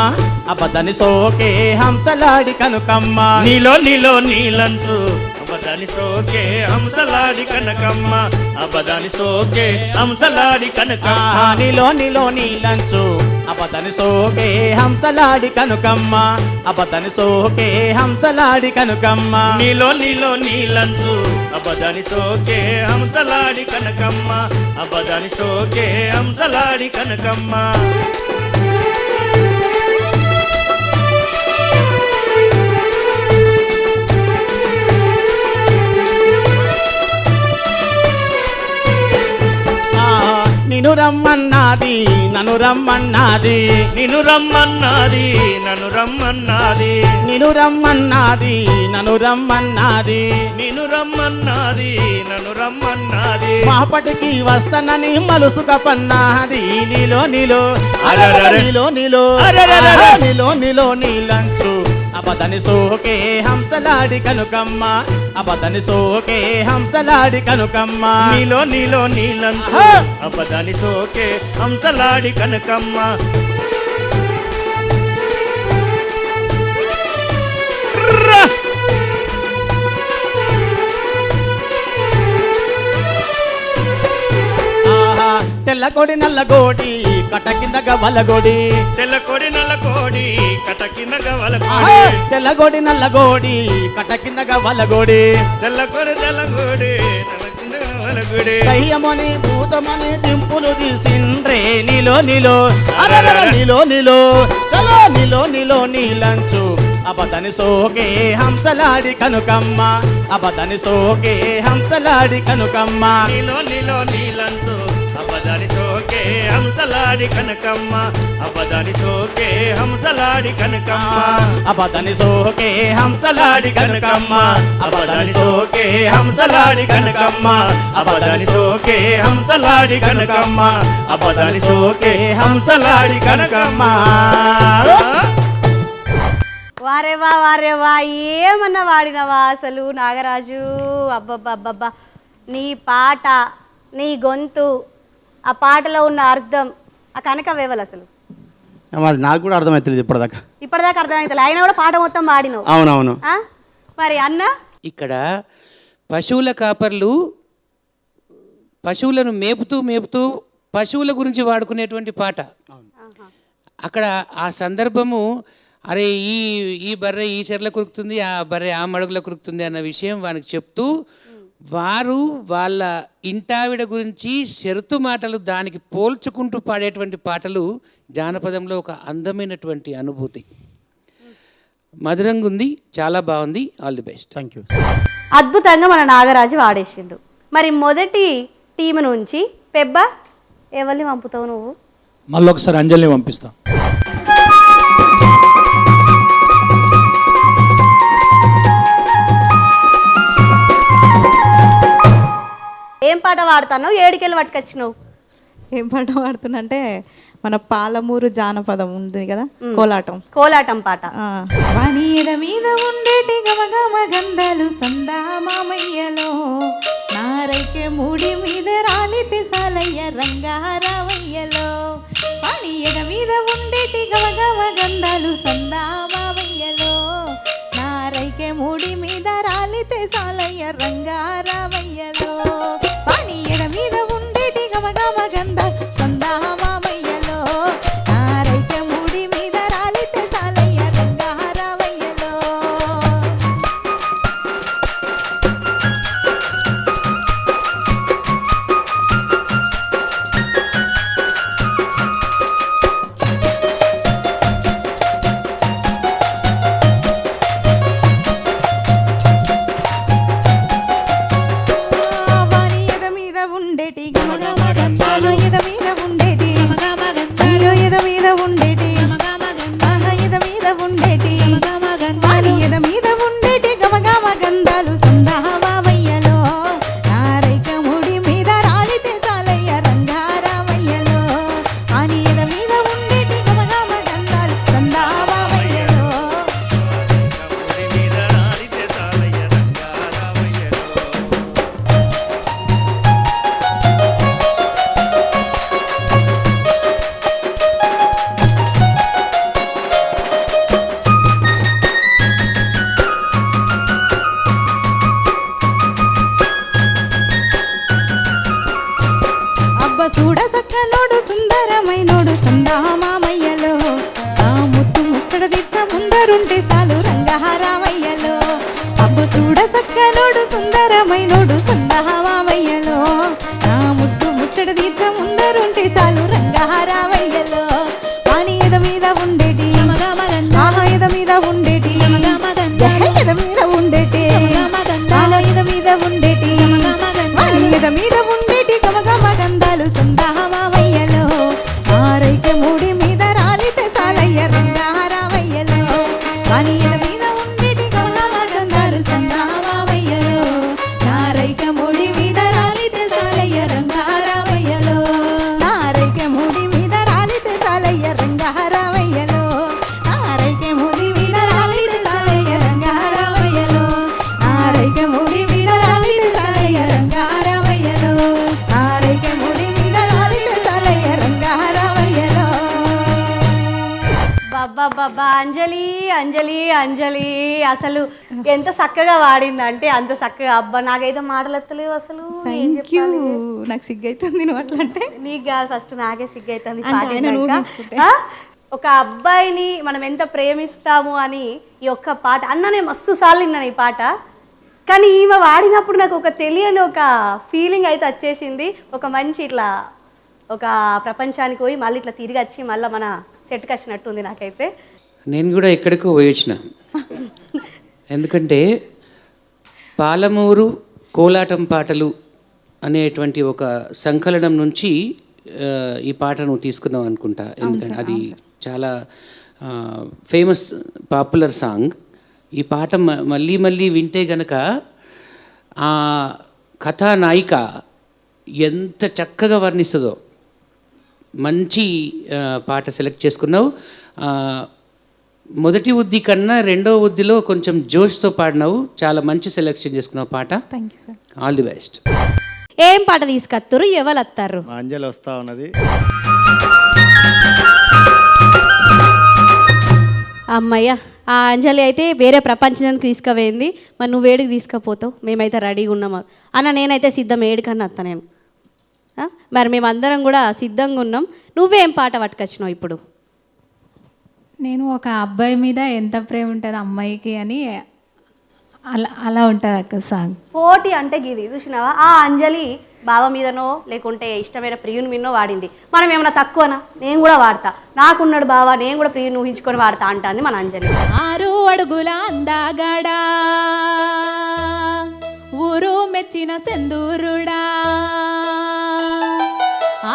అబదని సోకే హంసలాడి కనుకమ్మ. నీలో నీలో నీలంచు అబదాని సోకే హంసలాడి కనకమ్మ, అబదాని సోకే హంసలాడి కనకమ్మ. నీలో నీలో నీలంచు అబదని సోకే హంసలాడి కనుకమ్మ, అబదని సోకే హంసలాడి కనుకమ్మ. నీలో నీలో నీలంచు అబదాని సోకే హంసలాడి కనకమ్మ, అబదాని సోకే హంసలాడి కనకమ్మ. నిన్ను రమ్మన్నది నన్ను రమ్మన్నది, నిన్ను రమ్మన్నది నన్ను రమ్మన్నది, నిన్ను రమ్మన్నది నన్ను రమ్మన్నది, నిన్ను రమ్మన్నది నన్ను రమ్మన్నది. మాపటికి వస్తానని మలుసుక పన్నది. నీలో నీలో అరెరెరె. నీలో నీలో అరెరెరె. నీలో నీలో నీలంచు అబదని సోకే హంసలాడి కనుకమ్మ, అబదని సోకే హంసలాడి కనుకమ్మ. నీలో నీలో నీలంచు అబదాని సోకే హంసలాడి కనకమ్మ. తెల్లగొడి నల్లగోడి కట కింద గవలగొడి, తెల్లకొడి నల్లకోడి కటకిన గవలకోడి, తెల్లగొడి నల్లగోడి కట కింద గవలగొడి, తెల్లకొడి తెల్లగోడి కటకిన గవలకోడి. దయ్యమని భూతమని దింపులు తీసిండ్రే. నీలో నీలో అరరర నీలో నీలో చలో నీలో నీలో నీలంచు అబదని సోకే హంసలాడి కనుకమ్మ, అబదని సోకే హంసలాడి కనుకమ్మ. నీలో నీలో నీలంచు అబదాని సోకే హంసలాడి కనకమ్మ, అబదాని సోకే హంసలాడి కనకమ్మ, అబదని సోకే హంసలాడి కనుకమ్మ, అబదాని సోకే హంసలాడి కనకమ్మ, అబదాని సోకే హంసలాడి కనకమ్మ, అబదాని సోకే హంసలాడి కనకమ్మ. వారేవా వారేవా ఏమన్నా వాడినవా అసలు నాగరాజు? అబ్బబ్బబ్బబ్బా, నీ పాట, నీ గొంతు, ఆ పాటలో ఉన్న అర్థం, ఆ కనక వేవలు అసలు అది నాకు కూడా అర్థమవుతుంది ఇప్పటిదాకా అర్థమవుతుంది. ఆయన కూడా పాట మొత్తం పాడినావు. అవునవును. మరి అన్న ఇక్కడ పశువుల కాపర్లు పశువులను మేపుతూ పశువుల గురించి వాడుకునేటువంటి పాట. అక్కడ ఆ సందర్భము, అరే ఈ బర్రె ఈ చెర్ల కురుకుతుంది, ఆ బర్రె ఆ మడుగులో కురుకుతుంది అన్న విషయం వానికి చెప్తూ వారు వాళ్ళ ఇంటావిడ గురించి షరతు మాటలు దానికి పోల్చుకుంటూ పాడేటువంటి పాటలు జానపదంలో ఒక అందమైనటువంటి అనుభూతి. మధురంగా ఉంది, చాలా బాగుంది. All the best. Thank you. అద్భుతంగా మన నాగరాజు వాడేసిండు. మరి మొదటి టీం నుంచి పెబ్బ ఎవరిని పంపుతావు నువ్వు? మళ్ళీ ఒకసారి అంజలిని పంపిస్తాం. ఏం పాట పాడుతున్నావు? ఏడికెళ్ళి పట్టుకొచ్చినావు? ఏం పాట పాడుతున్నా అంటే మన పాలమూరు జానపదం ఉంది కదా, కోలాటం పాట. వాణియద మీద ఉండేటి గమగమ గంధాలు సందా మామయ్యలో, నారైకే మూడి మీద రాలితే సాలయ్య రంగారావయ్యలో. వాణియద మీద ఉండేటి గమగమ గంధాలు సందా మామయ్యలో, నారైకే మూడి మీద రాలితే సాలయ్య రంగారావయ్యలో. వాణియద మీద ఉండేటి గమగమ గంధాలు సందా మామయ్యలో, నారైకే మూడి మీద రాలితే సాలయ్య రంగారావయ్యలో. వాణియద మీద ఉండేటి గమగమ గంధాలు, ఎద మీద ఉండేటి ఎద మీద ఉండేటి ఎద మీద ఉండేటి వాణియద మీద ఉండేటి గమగమ గంధాలు సందామావయ్యలో, నారైక ముడి మీద రాలితే సాలయ్య రంగారావయ్యలో. వాణియద మీద ఉండేటి గమగమ గంధాలు సందామావయ్యలో. అబ్బ చూడ సక్కనోడు సుందరమైనోడు సందామామయ్యలో, ఆ ముత్తు ముచ్చట తెచ్చ ముందరుంటే చాలు రంగహారావయ్యలో. అబ్బ చూడ సక్కనోడు సుందరమైనోడు సందామామయ్యలో, ఆ ముత్తు ముచ్చట తెచ్చ ముందరుంటే చాలు రంగహారావయ్యలో. వాణి ఎద మీద ఉండేటి ఆహా ఎద మీద ఉండేటి ఎద మీద ఉండేటి ఆహా ఎద మీద ఉండేటి వాణి ఎద మీద ఉండేటి గమగమ గంధాలు సందామావయ్యలో, ఆరైక మూడి మీద రాలితే సాలయ్య రంగారావయ్యలో. వాణి ఎద మీద ఉండేటి గమగమ గంధాలు సందామావయ్యలో, నారైక మూడి మీద రాలితే సాలయ్య రంగారావయ్యలో. నారైక మూడి మీద రాలితే సాలయ్య రంగారావయ్యలో, నారైక మూడి మీద రాలితే సాలయ్య రంగారావయ్యలో, నారైక మూడి మీద రాలితే సాలయ్య రంగారావయ్యలో, నారైక మూడి మీద రాలితే సాలయ్య రంగారావయ్యలో. బాబా అంజలి అంజలి అంజలి అసలు ఎంత చక్కగా వాడిందంటే అంత చక్కగా. అబ్బా నాకైతే మాటలు ఎత్తలేవు అసలు. ఏం థ్యాంక్ యూ. చెప్పాలి? నాకు సిగ్గైతుంది నువ్వు అట్లా అంటే. నీకు కాదు, ఫస్ట్ నాకే సిగ్గైతుంది అంటే పాట ఆయన విన్నాక. ఊహించుకుంటే. ఆ? ఒక అబ్బాయిని మనం ఎంత ప్రేమిస్తాము అని ఈ ఒక్క పాట అన్ననే మస్తు సార్లు విన్నాను ఈ పాట. కానీ ఈమె వాడినప్పుడు నాకు ఒక తెలియని ఒక ఫీలింగ్ అయితే వచ్చేసింది. ఒక మంచి ఇట్లా ఒక ప్రపంచానికి పోయి మళ్ళీ ఇట్లా తిరిగి వచ్చి మళ్ళీ మన సెట్కి వచ్చినట్టుంది నాకైతే. నేను కూడా ఎక్కడికో పోయి వచ్చిన. ఎందుకంటే పాలమూరు కోలాటం పాటలు అనేటువంటి ఒక సంకలనం నుంచి ఈ పాటను తీసుకుందాం అనుకుంటా. ఎందుకంటే అది చాలా ఫేమస్ పాపులర్ సాంగ్. ఈ పాట మళ్ళీ మళ్ళీ వింటే గనక ఆ కథానాయిక ఎంత చక్కగా వర్ణిస్తుందో. మంచి పాట సెలెక్ట్ చేసుకున్నావు. మొదటి ఉద్ది కన్నా రెండో ఉద్దిలో కొంచెం జోష్తో పాడినావు. చాలా మంచి సెలెక్షన్ చేసుకున్నావు పాట. Thank you sir. All the best. ఏం పాట తీసుకొస్తారు? ఎవరు వస్తారు? మా అంజలి వస్తా ఉన్నది. అమ్మయ్య, ఆ అంజలి అయితే వేరే ప్రపంచానికి తీసుకుపోయింది. మరి నువ్వు వేడికి తీసుకుపోతావు, మేమైతే రెడీగా ఉన్నాము అన్న. నేనైతే సిద్ధం, ఏడికన్నా వస్తా నేను. మరి మేమందరం కూడా సిద్ధంగా ఉన్నాం. నువ్వేం పాట పట్టుకొచ్చినావు ఇప్పుడు? నేను ఒక అబ్బాయి మీద ఎంత ప్రేమ ఉంటుంది అమ్మాయికి అని అలా ఉంటుంది అక్క సాంగ్. పోటీ అంటే గిది చూసినావా? ఆ అంజలి బావ మీదనో లేకుంటే ఇష్టమైన ప్రియుని మీదనో వాడింది. మనం ఏమన్నా తక్కువనా? నేను కూడా వాడతా, నాకున్నాడు బావ, నేను కూడా ప్రియుని ఊహించుకొని వాడతా అంటుంది మన అంజలి. 6 అడుగుల అందాగాడా, ఊరు మెచ్చిన సెందూరుడా.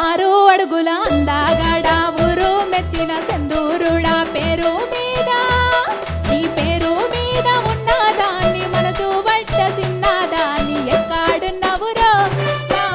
6 అడుగుల అందాగాడా, ఊరు మెచ్చిన సెందూరుడా. పేరు మీద నీ పేరు మీద ఉన్నదాన్ని, మనసు పట్ట చిన్నదాన్ని, ఎక్కడున్నవురో నా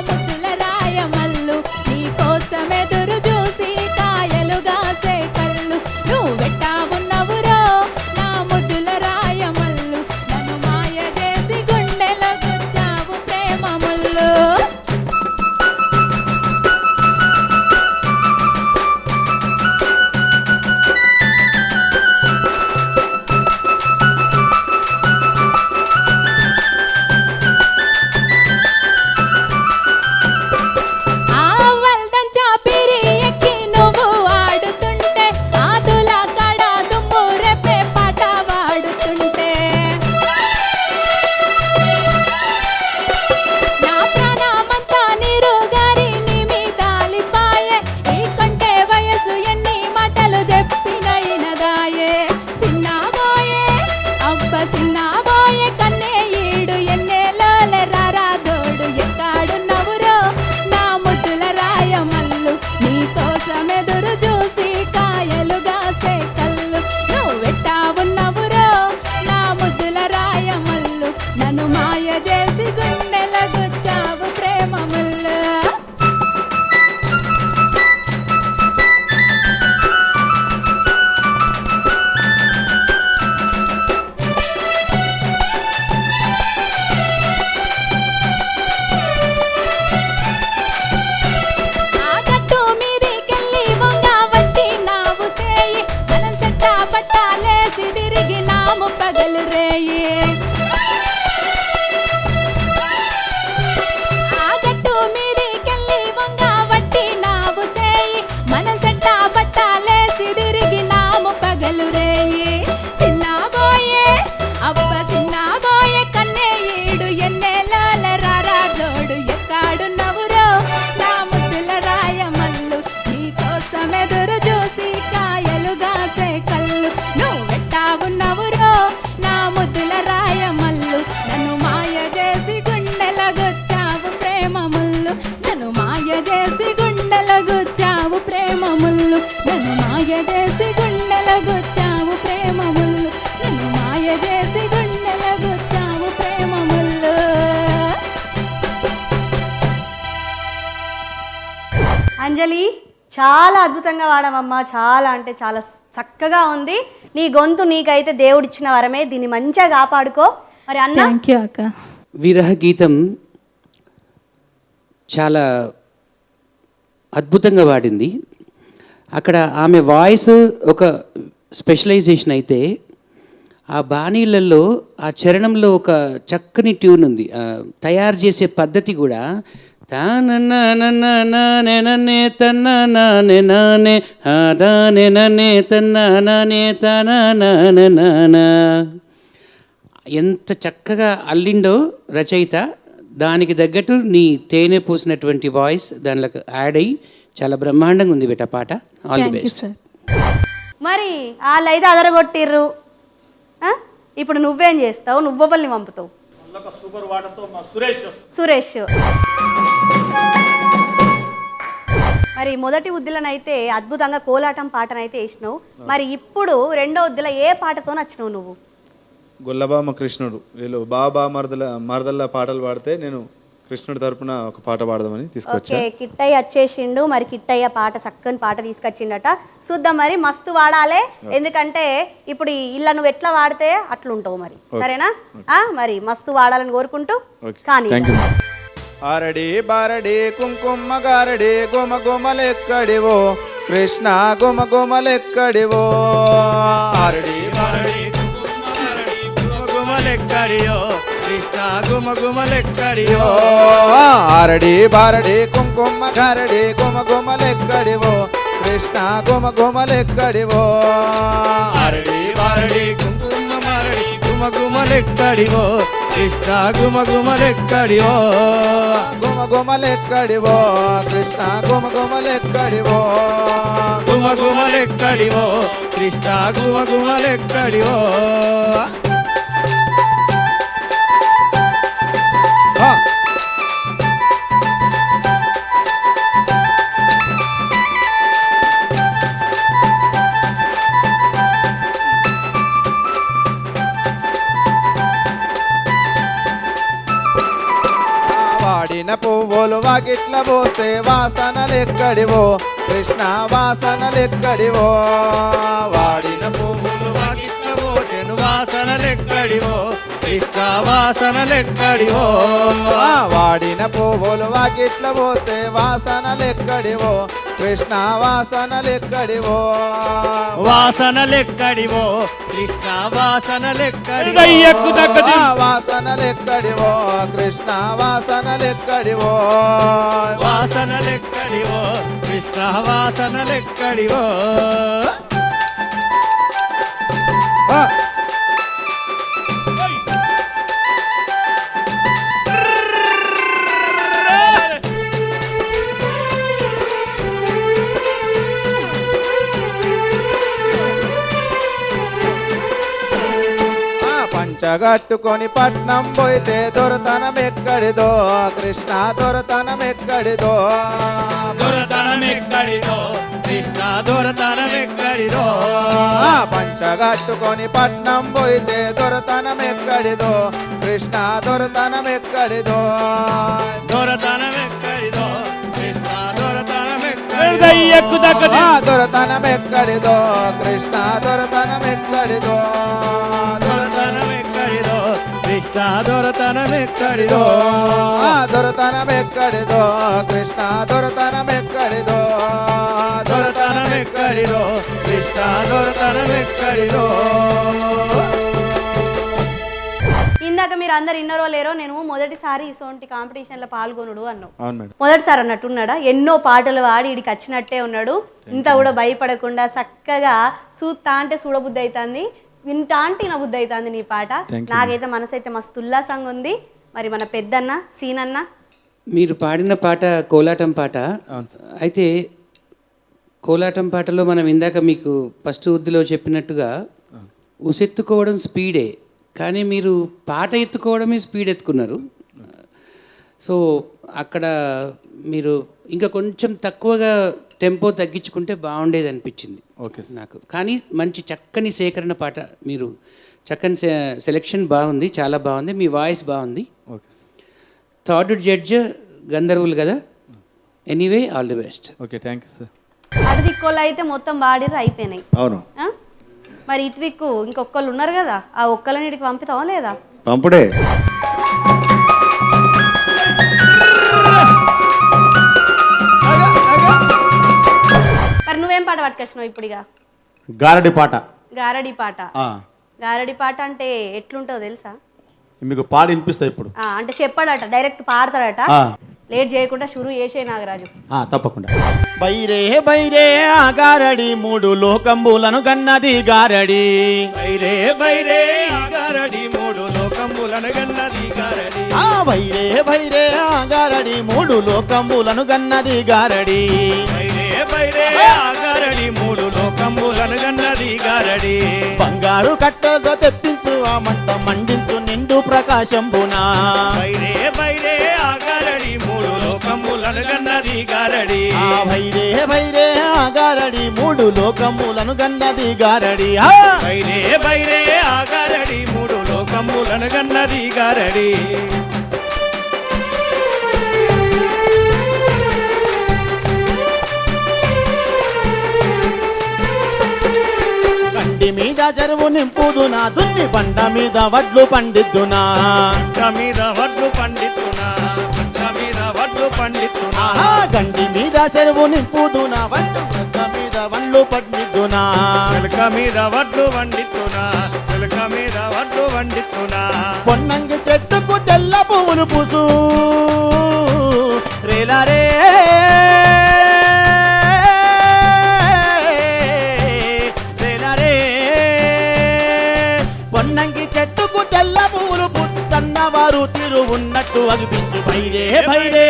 చేసి గుండెల గుచ్చావు ప్రేమ ముళ్ళు నన్ను మాయ చేసి గుండెల గుచ్చావు ప్రేమ ముళ్ళు. అంజలి చాలా అద్భుతంగా వాడమమ్మా, చాలా అంటే చాలా చక్కగా ఉంది. నీ గొంతు నీకైతే దేవుడిచ్చిన వరమే, దీన్ని మంచిగా కాపాడుకో. మరి అన్న థ్యాంక్ యూ అక్క. విరహ గీతం చాలా అద్భుతంగా పాడింది. అక్కడ ఆమె వాయిస్ ఒక స్పెషలైజేషన్ అయితే ఆ బాణీలలో ఆ చరణంలో ఒక చక్కని ట్యూన్ ఉంది. తయారు చేసే పద్ధతి కూడా తానన్నే తన్నే హానే తన్నే తన ఎంత చక్కగా అల్లిండో రచయిత. దానికి తగ్గట్టు నీ తేనె పూసినటువంటి వాయిస్ దానిలో యాడ్ అయ్యి చాలా బ్రహ్మాండంగా ఉంది బేట పాట. All the thank you best. Sir. మరి వాళ్ళైతే అదరగొట్టిర్రు, ఇప్పుడు నువ్వేం చేస్తావు? నువ్వెవరిని పంపుతావు? సూపర్ వాటర్తో మా సురేష్. సురేష్ మరి మొదటి ఉద్దిలనైతే అద్భుతంగా కోలాటం పాటనైతే వేసినావు. మరి ఇప్పుడు రెండో ఉద్దిల ఏ పాటతో నచ్చినావు నువ్వు? గొల్లబామ కృష్ణుడు వీళ్ళు బాబా మరదల్ల పాటలు పాడితే నేను కృష్ణుడి తరపున ఒక పాట పాడదామని తీసుకొచ్చా. ఓకే, కిట్టయ్య వచ్చేసిండు. మరి కిట్టయ్య పాట చక్కని పాట తీసుకొచ్చిండట. చూద్దాం మరి, మస్తు వాడాలి. ఎందుకంటే ఇప్పుడు ఇలా నువ్వు ఎట్లా వాడితే అట్లుంటావు. మరి సరేనా? మరి మస్తు వాడాలని కోరుకుంటూ కానీ థ్యాంక్ యూ. ఆరడి బారడి కుంకుమ గారడి గుమ గుమలెక్కడివో కృష్ణ గుమ గుమలెక్కడివో ఆరడి బారడి గుమలెక్కడియో కృష్ణ గుమ గుమలెక్కడియో ఆరడి బారడి కుంకుమ గారడి గుమ గుమలెక్కడివో కృష్ణ గుమ గుమలెక్కడివో ఆరడి బారడి కుంకుమ మారడి గుమ గుమలెక్కడివో కృష్ణ గుమ గుమలెక్కడియో గుమ గుమలెక్కడివో కృష్ణ గుమ గుమలెక్కడివో గుమ గుమలెక్కడివో కృష్ణ గుమ గుమలెక్కడివో వాడిన పువ్వులు వాకిట్ల పోస్తే వాసనలెక్కడివో కృష్ణ వాసనలెక్కడివో వాడిన పువ్వులు వాకిట్ల పోతెను వాసనలెక్కడివో కృష్ణ వాసనలెక్కడివో వాడిన పువ్వులు వాకిట్ల పోతే వాసనలెక్కడివో కృష్ణ వాసనలెక్కడివో వాసనలెక్కడివో కృష్ణ వాసనలెక్కడివో వాసనలెక్కడివో కృష్ణ వాసనలెక్కడివో వాసనలెక్కడివో కృష్ణ వాసనలెక్కడివో పంచగట్టుకొని పట్నం పోయితే దొరతనం ఎక్కడిదో కృష్ణ దొరతనం ఎక్కడిదో దొరతనం ఎక్కడిదో కృష్ణ దొరతనం ఎక్కడిదో పంచగట్టుకొని పట్నం పోయితే దొరతనం ఎక్కడిదో కృష్ణ దొరతనం ఎక్కడిదో దొరతనం ఎక్కడిదో కృష్ణ దొరతనం దొరతనం ఎక్కడిదో కృష్ణ దొరతనం ఎక్కడిదో దొరతనం ఎక్కడిదో కృష్ణ దొరతనం ఎక్కడిదో దొరతనం ఎక్కడిదో కృష్ణ దొరతనం ఎక్కడిదో దొరతనం ఎక్కడిదో కృష్ణ దొరతనం ఎక్కడిదో. ఇందాక మీరు అందరు ఇన్నరో లేరో, నేను మొదటిసారి ఇసోంటి కాంపిటీషన్లో పాల్గొనుడు అన్నావు. అవును మేడం. మొదటిసారి అన్నట్టున్నాడా? ఎన్నో పాటలు వాడి ఇడికి వచ్చినట్టే ఉన్నాడు. ఇంత కూడా భయపడకుండా చక్కగా చూస్తా అంటే చూడబుద్ధి అవుతుంది, వింటా అంటే వినబుద్ధి అవుతుంది నీ పాట. నాకైతే మనసు అయితే మస్తు ఉల్లాసంగా ఉంది. మరి మన పెద్దన్న సీనన్న, మీరు పాడిన పాట కోలాటం పాట. అయితే కోలాటం పాటలో మనం ఇందాక మీకు ఫస్ట్ ఉద్దిలో చెప్పినట్టుగా ఉసెత్తుకోవడం స్పీడే, కానీ మీరు పాట ఎత్తుకోవడమే స్పీడ్ ఎత్తుకున్నారు. సో అక్కడ మీరు ఇంకా కొంచెం తక్కువగా టెంపో తగ్గించుకుంటే బాగుండేది అనిపించింది ఓకే సార్. నాకు. కానీ మంచి చక్కని సేకరణ పాట, మీరు చక్కని సెలెక్షన్ బాగుంది, చాలా బాగుంది, మీ వాయిస్ బాగుంది. Okay sir. థర్డ్ జడ్జ్ గంధర్వులు కదా. Anyway all the best. Okay, thank you sir. అటు దిక్కోళ్ళు అయితే మొత్తం బాడిర్రు అయిపోయినాయి. అవును, ఆ? మరి ఇటు దిక్కు ఇంకొకళ్ళు ఉన్నారు కదా, ఆ ఒక్కళ్ళని ఇటుకి పంపుతావా లేదా? పంపుడే. మరి నువ్వేం పాట పట్టుకొచ్చినావు ఇప్పుడు? ఇక గారడి పాట. గారడి పాట. ఆ, గారడి పాట అంటే ఎట్లుంటుందో తెలుసా? మీకు పాడి వినిపిస్తా ఇప్పుడు. అంటే చెప్పాడట, డైరెక్ట్ పాడతాడట. ఆ. లేట్ చేయకుండా షురూ చేసే నాగరాజు. తప్పకుండా. బైరే బైరే ఆ గారడి మూడు లోకంబులను గన్నది గారడి. బైరే బైరే ఆ గారడి మూడు లోకంబులను గన్నది గారడి. బైరే బైరే ఆ గారడి మూడు లోకంబులను గన్నది గారడి. బైరే బైరే ఆ గారడి మూడు లోకంబులను గన్నది గారడి. బంగారు కట్టెలతో తెప్పించు ఆ మంట మండించు నిండు ప్రకాశంబునా. బైరే బైరే ఆ గారడి మూడు లోకంబులను గన్నది గారడి. బైరే బైరే ఆ గారడి మూడు లోకములను గన్నది గారడి. బైరే బైరే ఆ గారడి మూడు లోకంబులను గన్నది గారడి. కండి మీద చెరువు నింపుదునా దున్ని బండ మీద వడ్లు పండిద్దునా. పంట మీద వడ్లు పండితున్నా, పంట మీద వడ్లు పండితున్నా. గండి మీద చెరువు నింపుదునా వడ్లు బండ మీద వడ్లు పండిద్దునా. చిలక మీద వడ్లు వండితున్నా, చిలక మీద వడ్లు వండితున్నా. పొన్నంగి చెట్టుకు తెల్ల పువ్వులు పూసు రేలారే. పొన్నంగి చెట్టుకు తెల్ల పువ్వులు పుట్టన్నవారు తిరు ఉన్నట్టు అనిపించు. బైరే బైరే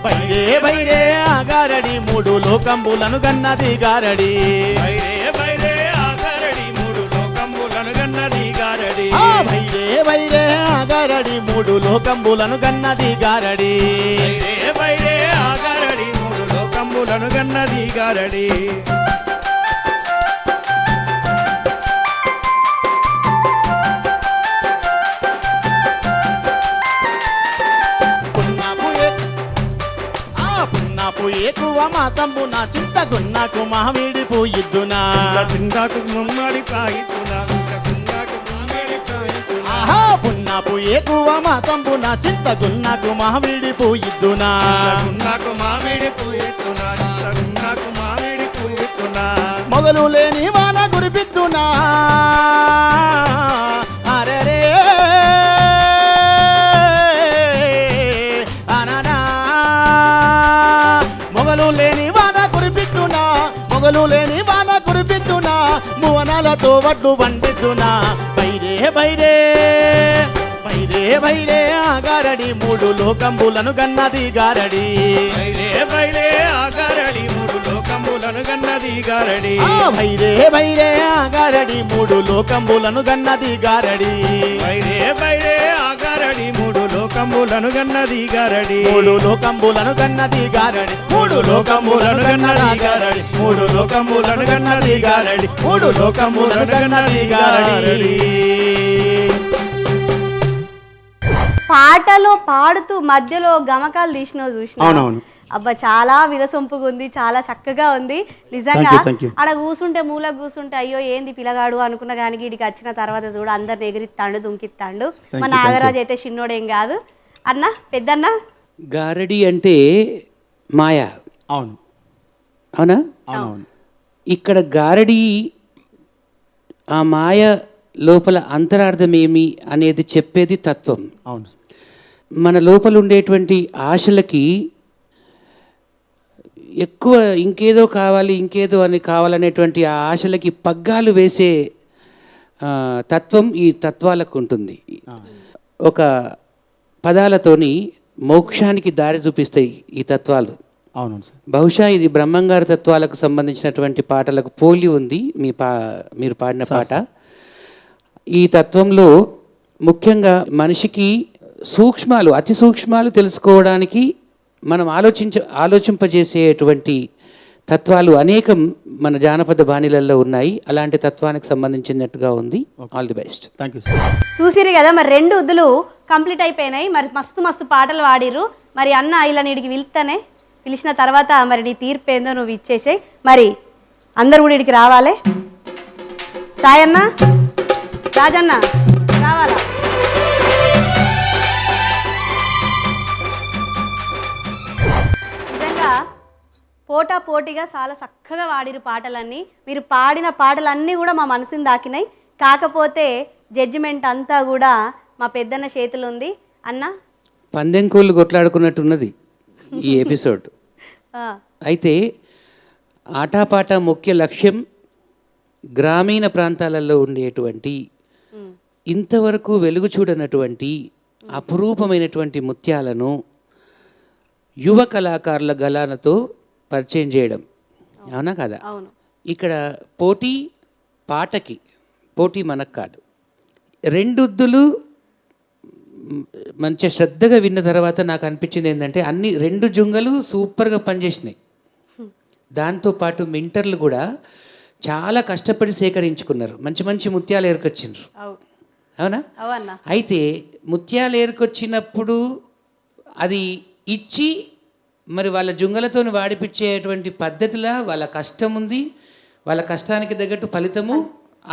బైరే బైరే ఆ గారడి మూడు లోకంబులను గన్నది గారడి. బైరే బైరే ఆ గారడి మూడు లోకంబులను గన్నది గారడి. బైరే బైరే ఆ గారడి మూడు లోకంబులను గన్నది గారడి. బైరే బైరే ఆ గారడి మూడు లోకంబులను గన్నది గారడి. పున్నాపు ఎక్కువ మాతంబు నా చింతగున్నాకు మామిడి పోయిద్దునా. చింతాకు ముమ్మడి కాయితున్నా, చింతాకు మామిడి కాయితున్నా. పున్నాపు ఎక్కువ మాతంబు నా చింతగున్నాకు మామిడి పోయిద్దునా. నాకు మామిడి పూయితున్నా, నాకు మామిడి పూయితున్నా. మొగలు లేని వాన కురిపిద్దునా. అరెరే అననా మొగలు లేని వాన కురిపిద్దునా, మొగలు లేని వాన కురిపిద్దునా. మువనాలతో వడ్లు వండిద్దునా. బైరే బైరే బైరే బైరే ఆ గారడి మూడు లోకంబులను గన్నది గారడి. బైరే బైరే ఆ గారడి మూడు లోకంబులను గన్నది గారడి. బైరే బైరే ఆ గారడి మూడు లోకంబులను గన్నది గారడి. బైరే బైరే ఆ గారడి మూడు లోకంబులను గన్నది గారడి. మూడు లోకంబులను గన్నది గారడి. మూడు లోకంబులను గన్నది గారడి. మూడు లోకంబులను గన్నది గారడి. మూడు లోకంబులను గన్నది గారడి. పాటలో పాడుతూ మధ్యలో గమకాలు తీసినావు చూసిన. అవునవును. అబ్బా చాలా వినసొంపుగా ఉంది, చాలా చక్కగా ఉంది నిజంగా. Thank you. ఆడ కూర్చుంటే మూల కూర్చుంటే అయ్యో ఏంది పిల్లగాడు అనుకున్న కానీ వీడికి వచ్చిన తర్వాత చూడు అందరిని ఎగిరిస్తాడు దుంకిస్తాడు. మా నాగరాజు అయితే చిన్నోడేం కాదు. అన్న పెద్దన్న గారడి అంటే మాయ. అవును అవునా? అవునవును. ఇక్కడ గారడి ఆ మాయ లోపల అంతరార్థం ఏమి అనేది చెప్పేది తత్వం. అవును. మన లోపల ఉండేటువంటి ఆశలకి ఎక్కువ ఇంకేదో కావాలి ఇంకేదో అని కావాలనేటువంటి ఆ ఆశలకి పగ్గాలు వేసే తత్వం ఈ తత్వాలకు ఉంటుంది. ఒక పదాలతోని మోక్షానికి దారి చూపిస్తాయి ఈ తత్వాలు. అవును సార్. బహుశా ఇది బ్రహ్మంగారి తత్వాలకు సంబంధించినటువంటి పాటలకు పోలి ఉంది మీరు పాడిన పాట. ఈ తత్వంలో ముఖ్యంగా మనిషికి అతి సూక్ష్మాలు తెలుసుకోవడానికి మనం ఆలోచింపజేసేటువంటి తత్వాలు అనేకం మన జానపద బాణీలలో ఉన్నాయి. అలాంటి తత్వానికి సంబంధించినట్టుగా ఉంది. All the best. Thank you sir. చూసిరు కదా మరి 2 ఉద్దులు కంప్లీట్ అయిపోయినాయి. మరి మస్తు మస్తు పాటలు పాడిర్రు. మరి అన్న ఇలా నీడికి పిలిచిన తర్వాత మరి నీ తీర్పు ఏందో నువ్వు ఇచ్చేసాయి. మరి అందరు కూడా ఇడికి రావాలి. సాయన్న, రాజన్న రావాలా? నిజంగా పోటీగా చాలా చక్కగా పాడిరు పాటలన్నీ. మీరు పాడిన పాటలన్నీ కూడా మా మనసుని దాకినాయి. కాకపోతే జడ్జిమెంట్ అంతా కూడా మా పెద్దన్న చేతులు ఉంది. అన్న పందెం కోళ్ళు కొట్లాడుకున్నట్టున్నది ఈ ఎపిసోడ్. అయితే ఆటపాట ముఖ్య లక్ష్యం గ్రామీణ ప్రాంతాలలో ఉండేటువంటి ఇంతవరకు వెలుగు చూడనటువంటి అపురూపమైనటువంటి ముత్యాలను యువ కళాకారుల గళాలతో పరిచయం చేయడం. అవునా కదా? ఇక్కడ పోటీ పాటకి, పోటీ మనకు కాదు. 2 ఉద్దులు మంచి శ్రద్ధగా విన్న తర్వాత నాకు అనిపించింది ఏంటంటే అన్ని 2 జుంగలు సూపర్గా పనిచేసినాయి. దాంతోపాటు మింటర్లు కూడా చాలా కష్టపడి సేకరించుకున్నారు. మంచి మంచి ముత్యాలు ఏరుకొచ్చిండ్రు. అవునా? అయితే ముత్యాలు ఏరుకొచ్చినప్పుడు అది ఇచ్చి మరి వాళ్ళ జుంగలతో వాడిపించేటువంటి పద్ధతిలా వాళ్ళ కష్టం ఉంది. వాళ్ళ కష్టానికి తగ్గట్టు ఫలితము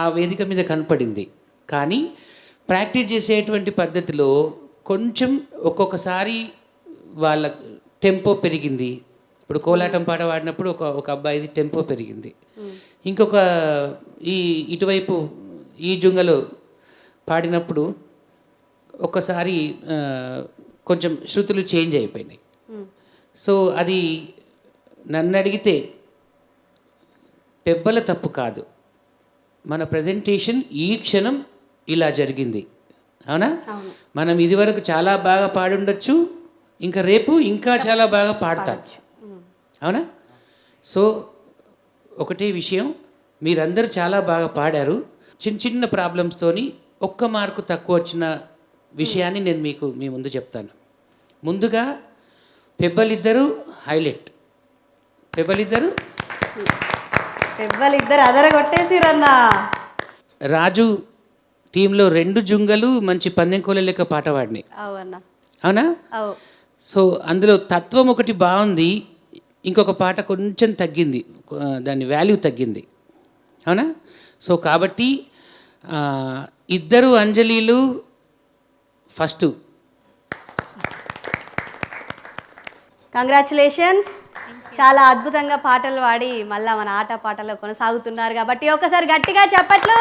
ఆ వేదిక మీద కనపడింది. కానీ ప్రాక్టీస్ చేసేటువంటి పద్ధతిలో కొంచెం ఒక్కొక్కసారి వాళ్ళ టెంపో పెరిగింది. ఇప్పుడు కోలాటం పాట పాడినప్పుడు ఒక అబ్బాయిది టెంపో పెరిగింది. ఇంకొక ఇటువైపు ఈ జుంగలో పాడినప్పుడు ఒక్కసారి కొంచెం శృతులు చేంజ్ అయిపోయినాయి. సో అది నన్ను అడిగితే పెబ్బల తప్పు కాదు, మన ప్రజెంటేషన్ ఈ క్షణం ఇలా జరిగింది. అవునా? మనం ఇదివరకు చాలా బాగా పాడుండొచ్చు, ఇంకా రేపు ఇంకా చాలా బాగా పాడతాం. అవునా? సో ఒకటే విషయం, మీరందరూ చాలా బాగా పాడారు. చిన్న చిన్న ప్రాబ్లమ్స్తోని 1 మార్కు తక్కువ వచ్చిన విషయాన్ని నేను మీ ముందు చెప్తాను. ముందుగా పెబ్బలిద్దరు హైలైట్. పెబ్బలిద్దరు అదరగొట్టేసిరన్నా. రాజు టీంలో 2 జుంగలు మంచి పందెం కోళ్ళ లెక్క పాట పాడినాయి. అవునా? సో అందులో తత్వం ఒకటి బాగుంది, ఇంకొక పాట కొంచెం తగ్గింది, దాని వాల్యూ తగ్గింది. అవునా? సో కాబట్టి 2 అంజలీలు ఫస్ట్. కంగ్రాచులేషన్స్. చాలా అద్భుతంగా పాటలు పాడి మళ్ళీ మన ఆట పాటలో కొనసాగుతున్నారు కాబట్టి ఒకసారి గట్టిగా చప్పట్లు.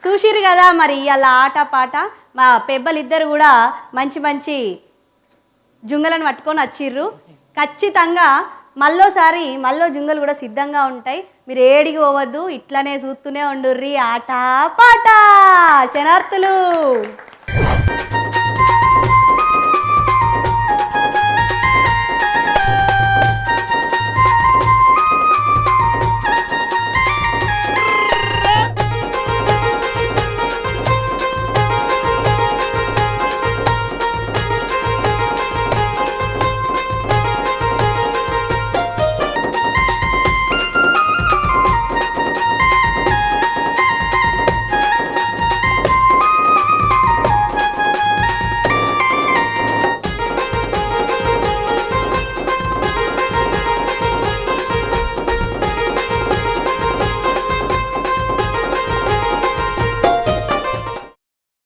చూసిరు కదా మరి ఇవాళ ఆట పాట. మా పెబ్బలిద్దరు కూడా మంచి మంచి జుంగలను పట్టుకొని వచ్చిర్రు. ఖచ్చితంగా మళ్ళో జుంగలు కూడా సిద్ధంగా ఉంటాయి. మీరు ఏడికి పోవద్దు, ఇట్లనే చూస్తూనే ఉండుర్రి. ఆట పాట శనార్థులు.